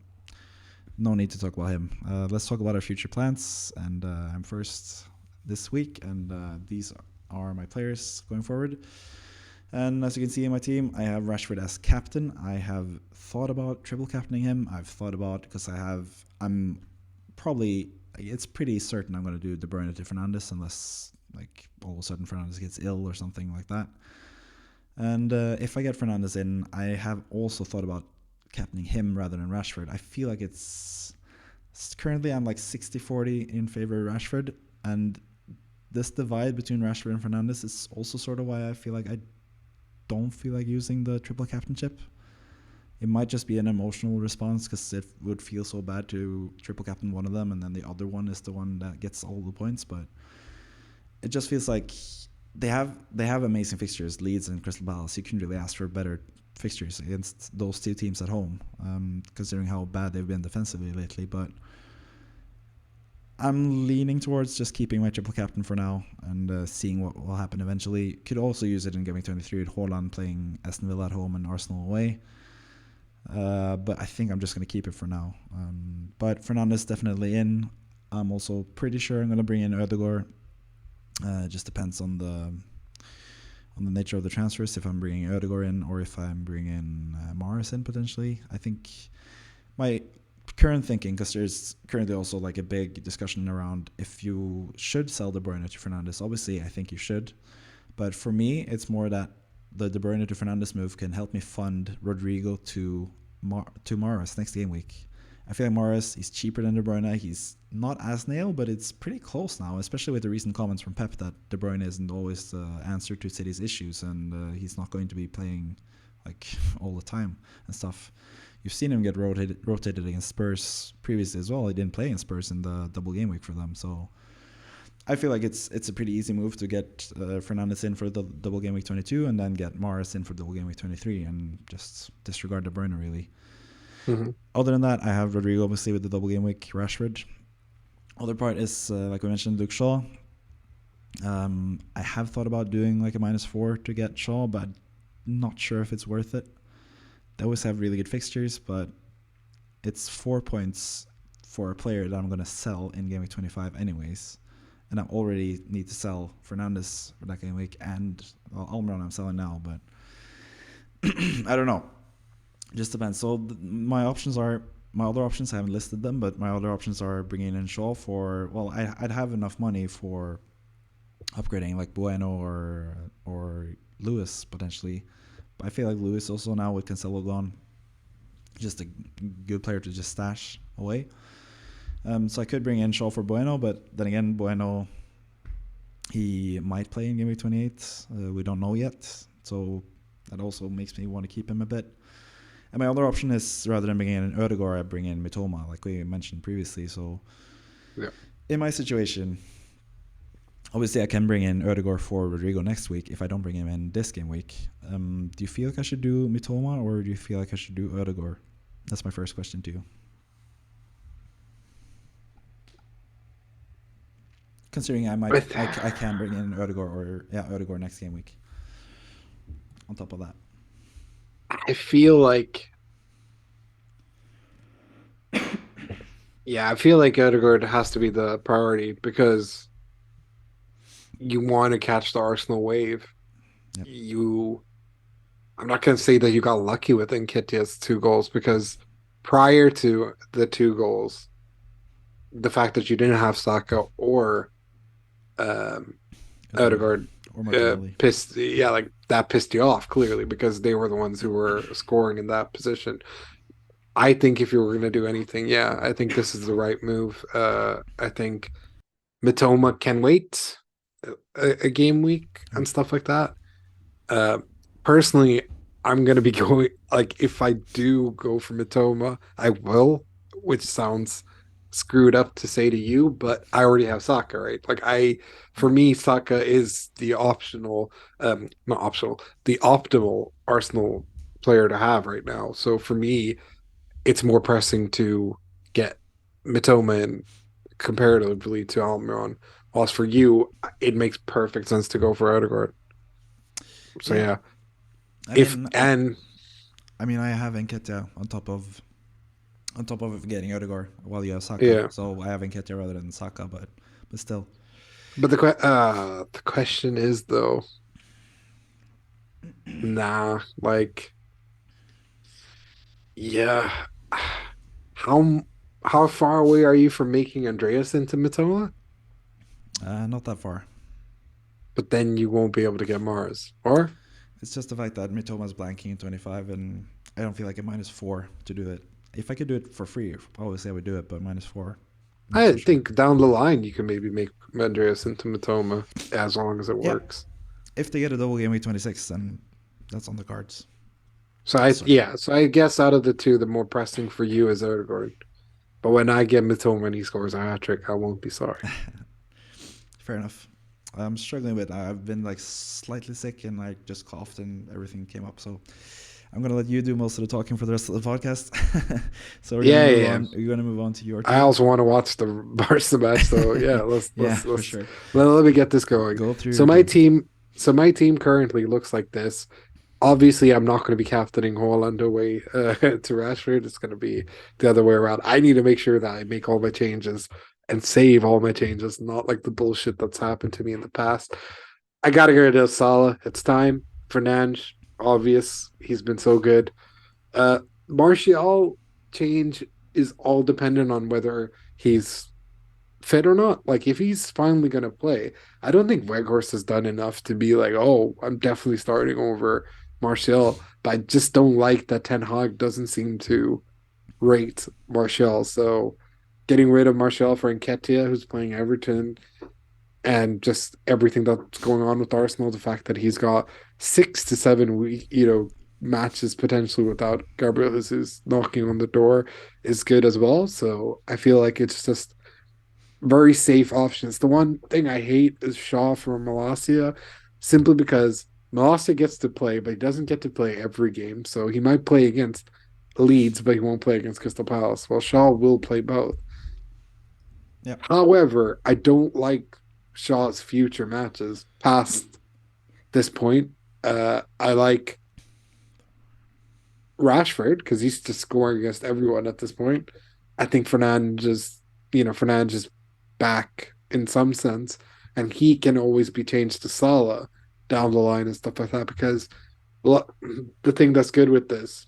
no need to talk about him. Let's talk about our future plans, and I'm first this week, and these are my players going forward. And as you can see in my team, I have Rashford as captain. I have thought about triple captaining him. I've thought about because I'm probably, it's pretty certain I'm going to do De Bruyne to Fernandes unless like all of a sudden Fernandes gets ill or something like that. And if I get Fernandes in, I have also thought about captaining him rather than Rashford. I feel like it's currently I'm like 60-40 in favor of Rashford, and this divide between Rashford and Fernandes is also sort of why I feel like I don't feel like using the triple captainship. It might just be an emotional response because it would feel so bad to triple captain one of them and then the other one is the one that gets all the points. But it just feels like they have amazing fixtures, Leeds and Crystal Palace. You couldn't really ask for better fixtures against those two teams at home, considering how bad they've been defensively lately. But I'm leaning towards just keeping my triple captain for now and seeing what will happen eventually. Could also use it in Game Week 23 with Haaland playing Aston Villa at home and Arsenal away. But I think I'm just going to keep it for now. But Fernandes definitely in. I'm also pretty sure I'm going to bring in Ødegaard. It just depends on the nature of the transfers. If I'm bringing Ødegaard in or if I'm bringing Mahrez in potentially. I think my current thinking, because there's currently also like a big discussion around if you should sell De Bruyne to Fernandes. Obviously, I think you should. But for me, it's more that the De Bruyne to Fernandes move can help me fund Rodrigo to Mahrez next game week. I feel like Mahrez is cheaper than De Bruyne. He's not as nailed, but it's pretty close now, especially with the recent comments from Pep that De Bruyne isn't always the answer to City's issues and he's not going to be playing like all the time and stuff. You've seen him get rotated against Spurs previously as well. He didn't play in Spurs in the double game week for them, so I feel like it's a pretty easy move to get Fernandes in for the double game week 22 and then get Mahrez in for double game week 23 and just disregard De Bruyne really. Mm-hmm. Other than that, I have Rodrigo obviously with the double game week, Rashford. Other part is like we mentioned, Luke Shaw. I have thought about doing like a -4 to get Shaw, but not sure if it's worth it. They always have really good fixtures, but it's 4 points for a player that I'm going to sell in game week 25 anyways. And I already need to sell Fernandes for that game week, and Almiron I'm selling now, but I don't know. Just depends. So my other options, I haven't listed them, but my other options are bringing in Shaw for, well, I'd have enough money for upgrading like Bueno or Lewis potentially. But I feel like Lewis also now with Cancelo gone, just a good player to just stash away. So I could bring in Shaw for Bueno, but then again, Bueno, he might play in Game Week 28. We don't know yet. So that also makes me want to keep him a bit. And my other option is, rather than bringing in Ødegaard, I bring in Mitoma, like we mentioned previously. So yeah. In my situation, obviously I can bring in Ødegaard for Rodrigo next week if I don't bring him in this game week. Do you feel like I should do Mitoma or do you feel like I should do Ødegaard? That's my first question to you. Considering I can bring in Ødegaard next game week. On top of that, I feel like, Ødegaard has to be the priority because you want to catch the Arsenal wave. Yep. I'm not going to say that you got lucky with Nketiah's 2 goals because prior to the 2 goals, the fact that you didn't have Saka or Ødegaard pissed you off clearly because they were the ones who were scoring in that position. I think if you were going to do anything, I think this is the right move. I think Mitoma can wait a game week and stuff like that. Personally, I'm going to be going, like, if I do go for Mitoma, I will, which sounds screwed up to say to you, but I already have Saka, right? Like, for me, Saka is the the optimal Arsenal player to have right now. So for me, it's more pressing to get Mitoma in comparatively to Almiron. Whilst for you, it makes perfect sense to go for Odegaard. So Yeah, yeah, I if mean, and I have Nketiah on top of getting Odegaard while you have Saka. yeah, So I have Nketiah rather than Saka, but still, but the question is though, nah, like yeah, how how far away are you from making Andreas into Matola? not that far. But then you won't be able to get Mars, or It's just the fact that Mitoma's blanking in 25, and I don't feel like a -4 to do it. If I could do it for free, obviously I would do it, but -4, not I so sure. think down the line you can maybe make Andreas into Matoma as long as it Yeah, works. if they get a double game week 26, then that's on the cards. So So I guess out of the two, the more pressing for you is Odegaard. But when I get Matoma and he scores a hat trick, I won't be sorry. fair enough. I'm struggling with. I've been like slightly sick, and I just coughed, and everything came up. So I'm gonna let you do most of the talking for the rest of the podcast. So we're gonna Yeah, move yeah. on. We're gonna move on to your I team. also want to watch the Barca match, so yeah, Yeah, for sure. let me get this going. Go through So your my team. team, so my team currently looks like this. Obviously, I'm not going to be captaining Haaland away to Rashford. It's going to be the other way around. I need to make sure that I make all my changes and save all my changes, not like the bullshit that's happened to me in the past. I got to get rid of Salah. It's time. Fernandes, obvious. He's been so good. Uh, Martial change is all dependent on whether he's fit or not. Like if he's finally going to play, I don't think Weghorst has done enough to be like, oh, I'm definitely starting over Martial. But I just don't like that Ten Hag doesn't seem to rate Martial. So getting rid of Martial for Nketiah, who's playing Everton, and just everything that's going on with Arsenal, the fact that he's got 6 to 7 matches potentially without Gabriel Jesus knocking on the door is good as well. So I feel like it's just very safe options. The one thing I hate is Shaw for Malacia, simply because Malacia gets to play, but he doesn't get to play every game. So he might play against Leeds, but he won't play against Crystal Palace. Well, Shaw will play both. Yeah, However, I don't like Shaw's future matches past this point. I like Rashford because he's just scoring against everyone at this point. I think Fernandes is back in some sense, and he can always be changed to Salah down the line and stuff like that. Because the thing that's good with this,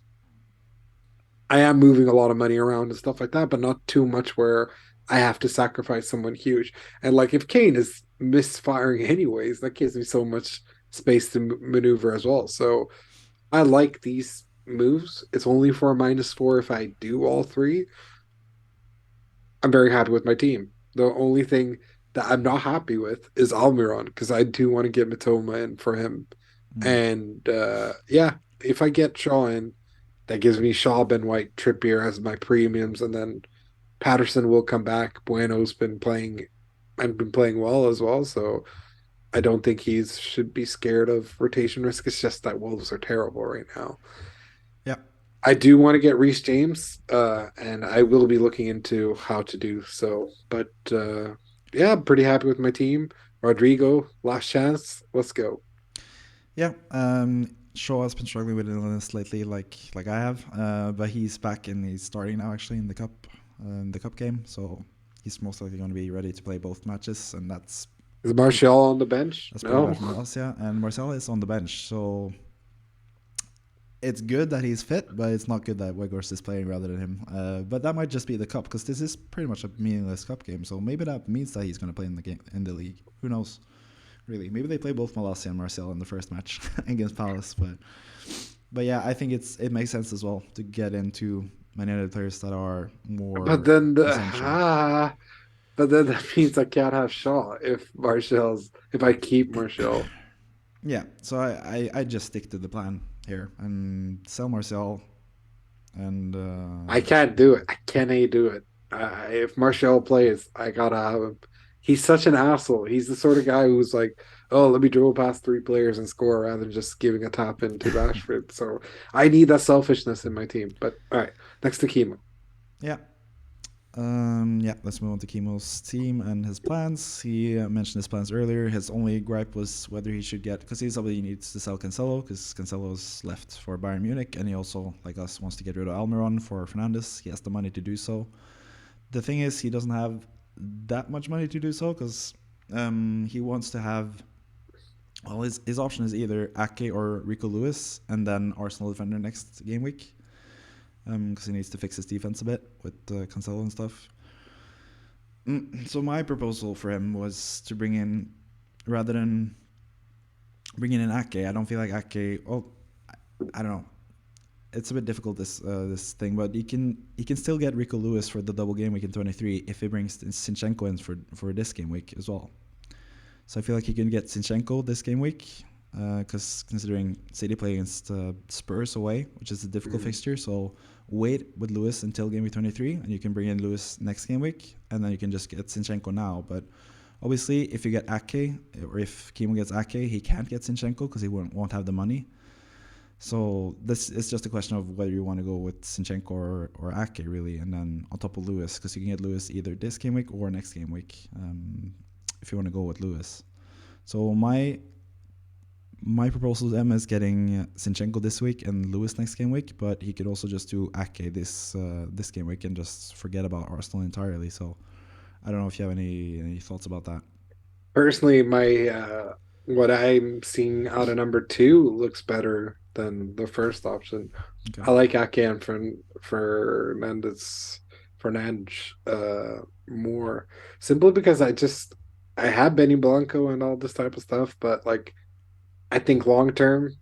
I am moving a lot of money around and stuff like that, but not too much where I have to sacrifice someone huge. And like if Kane is misfiring anyways, that gives me so much space to maneuver as well. So I like these moves. It's only for a -4 if I do all three. I'm very happy with my team. The only thing that I'm not happy with is Almiron because I do want to get Matoma in for him. mm. And yeah, if I get Shaw in, that gives me Shaw, Ben White, Trippier as my premiums, and then Patterson will come back. Bueno's been playing and been playing well as well, so I don't think he should be scared of rotation risk. It's just that Wolves are terrible right now. Yeah, I do want to get Reece James, and I will be looking into how to do so. But yeah, I'm pretty happy with my team. Rodrigo, last chance. Let's go. yeah. Shaw has been struggling with illness lately, like I have, but he's back and he's starting now actually in the cup game. So he's most likely going to be ready to play both matches, and Is Martial on the bench? that's pretty bad No. for Malacia. And Marcel is on the bench, so it's good that he's fit, but it's not good that Weghorst is playing rather than him. But that might just be the cup because this is pretty much a meaningless cup game. So maybe that means that he's going to play in the game in the league. Who knows? Really, maybe they play both Malacia and Marcel in the first match against Palace. But yeah, I think it makes sense as well to get into many other players that are But more then essential. but then that means I can't have Shaw if I keep Martial. Yeah, so I just stick to the plan here and sell Marcel and I can't do it. I can't do it. If Martial plays, I gotta have him. He's such an asshole. He's the sort of guy who's like, "Oh, let me dribble past 3 players and score," rather than just giving a tap into Rashford. So I need that selfishness in my team. But all right, next to Kimo. yeah. Yeah, let's move on to Kimo's team and his plans. He mentioned his plans earlier. His only gripe was whether he should get, because he probably needs to sell Cancelo, because Cancelo's left for Bayern Munich, and he also, like us, wants to get rid of Almiron for Fernandes. He has the money to do so. The thing is, he doesn't have that much money to do so, because he wants to have, well, his option is either Ake or Rico Lewis, and then Arsenal defender next game week, because he needs to fix his defense a bit with Cancelo and stuff. So my proposal for him was to bring in, rather than bringing in Ake, I don't feel like Ake. Well, I don't know. It's a bit difficult this thing, but he can still get Rico Lewis for the double game week in 23 if he brings Zinchenko in for this game week as well. So I feel like he can get Zinchenko this game week, because considering City play against Spurs away, which is a difficult fixture, so wait with Lewis until game week 23, and you can bring in Lewis next game week, and then you can just get Zinchenko now. But obviously, if you get Ake, or if Kimo gets Ake, he can't get Zinchenko because he won't have the money. So this is just a question of whether you want to go with Zinchenko or Ake, really, and then on top of Lewis, because you can get Lewis either this game week or next game week, if you want to go with Lewis. So my proposal to them is getting Zinchenko this week and Lewis next game week, but he could also just do Ake this game week and just forget about Arsenal entirely. So I don't know if you have any thoughts about that. Personally, my what I'm seeing out of number two looks better than the first option. Okay. I like Ake and Fernandes more, simply because I have Benny Blanco and all this type of stuff, but like I think long term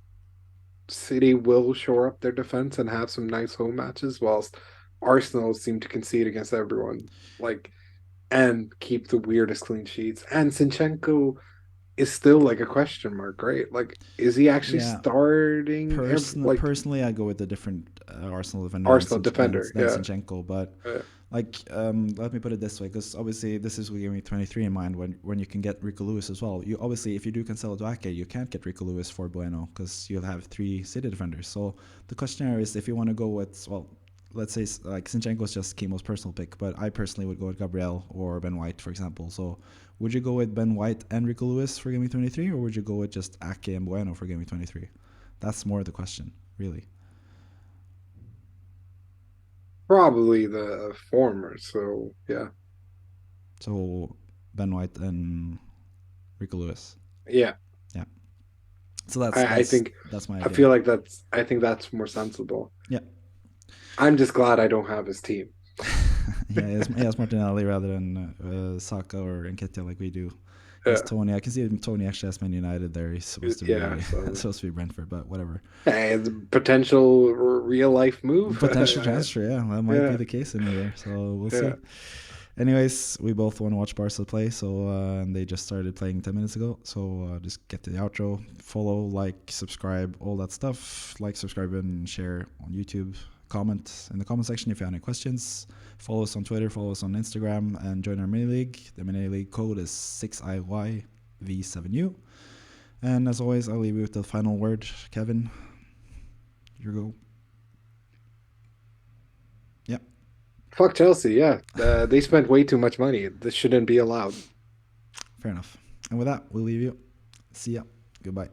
City will shore up their defense and have some nice home matches, whilst Arsenal seem to concede against everyone, like, and keep the weirdest clean sheets. And Sinchenko is still like a question mark, right? Like, is he actually starting? Personally, I go with a different Arsenal defender than Zinchenko, but let me put it this way, because obviously this is giving me 23 in mind when you can get Rico Lewis as well. You obviously, if you do Cancelo to Ake, you can't get Rico Lewis for Bueno because you'll have 3 City defenders. So the question here is if you want to go with, well, let's say like Zinchenko is just Kimo's personal pick, but I personally would go with Gabriel or Ben White, for example. So would you go with Ben White and Rico Lewis for Game Week 23, or would you go with just Ake and Bueno for Game Week 23? That's more the question, really. Probably the former. So yeah. So Ben White and Rico Lewis. Yeah. Yeah. So I think that's my idea. I think that's more sensible. Yeah. I'm just glad I don't have his team. Yeah, he has Martinelli rather than Saka or Nketiah like we do. It's Tony. I can see Tony actually has Man United there. He's supposed to be Brentford, but whatever. Hey, it's a potential real life move. Potential transfer, yeah. That might be the case in here. So we'll see. Anyways, we both want to watch Barca play, so and they just started playing 10 minutes ago. So just get to the outro. Follow, like, subscribe, all that stuff. Like, subscribe, and share on YouTube. Comment in the comment section if you have any questions. Follow us on Twitter, follow us on Instagram, and join our mini league. The mini league code is 6IYV7U. And as always, I'll leave you with the final word. Kevin, your go. Yeah. Fuck Chelsea, yeah. They spent way too much money. This shouldn't be allowed. Fair enough. And with that, we'll leave you. See ya. Goodbye.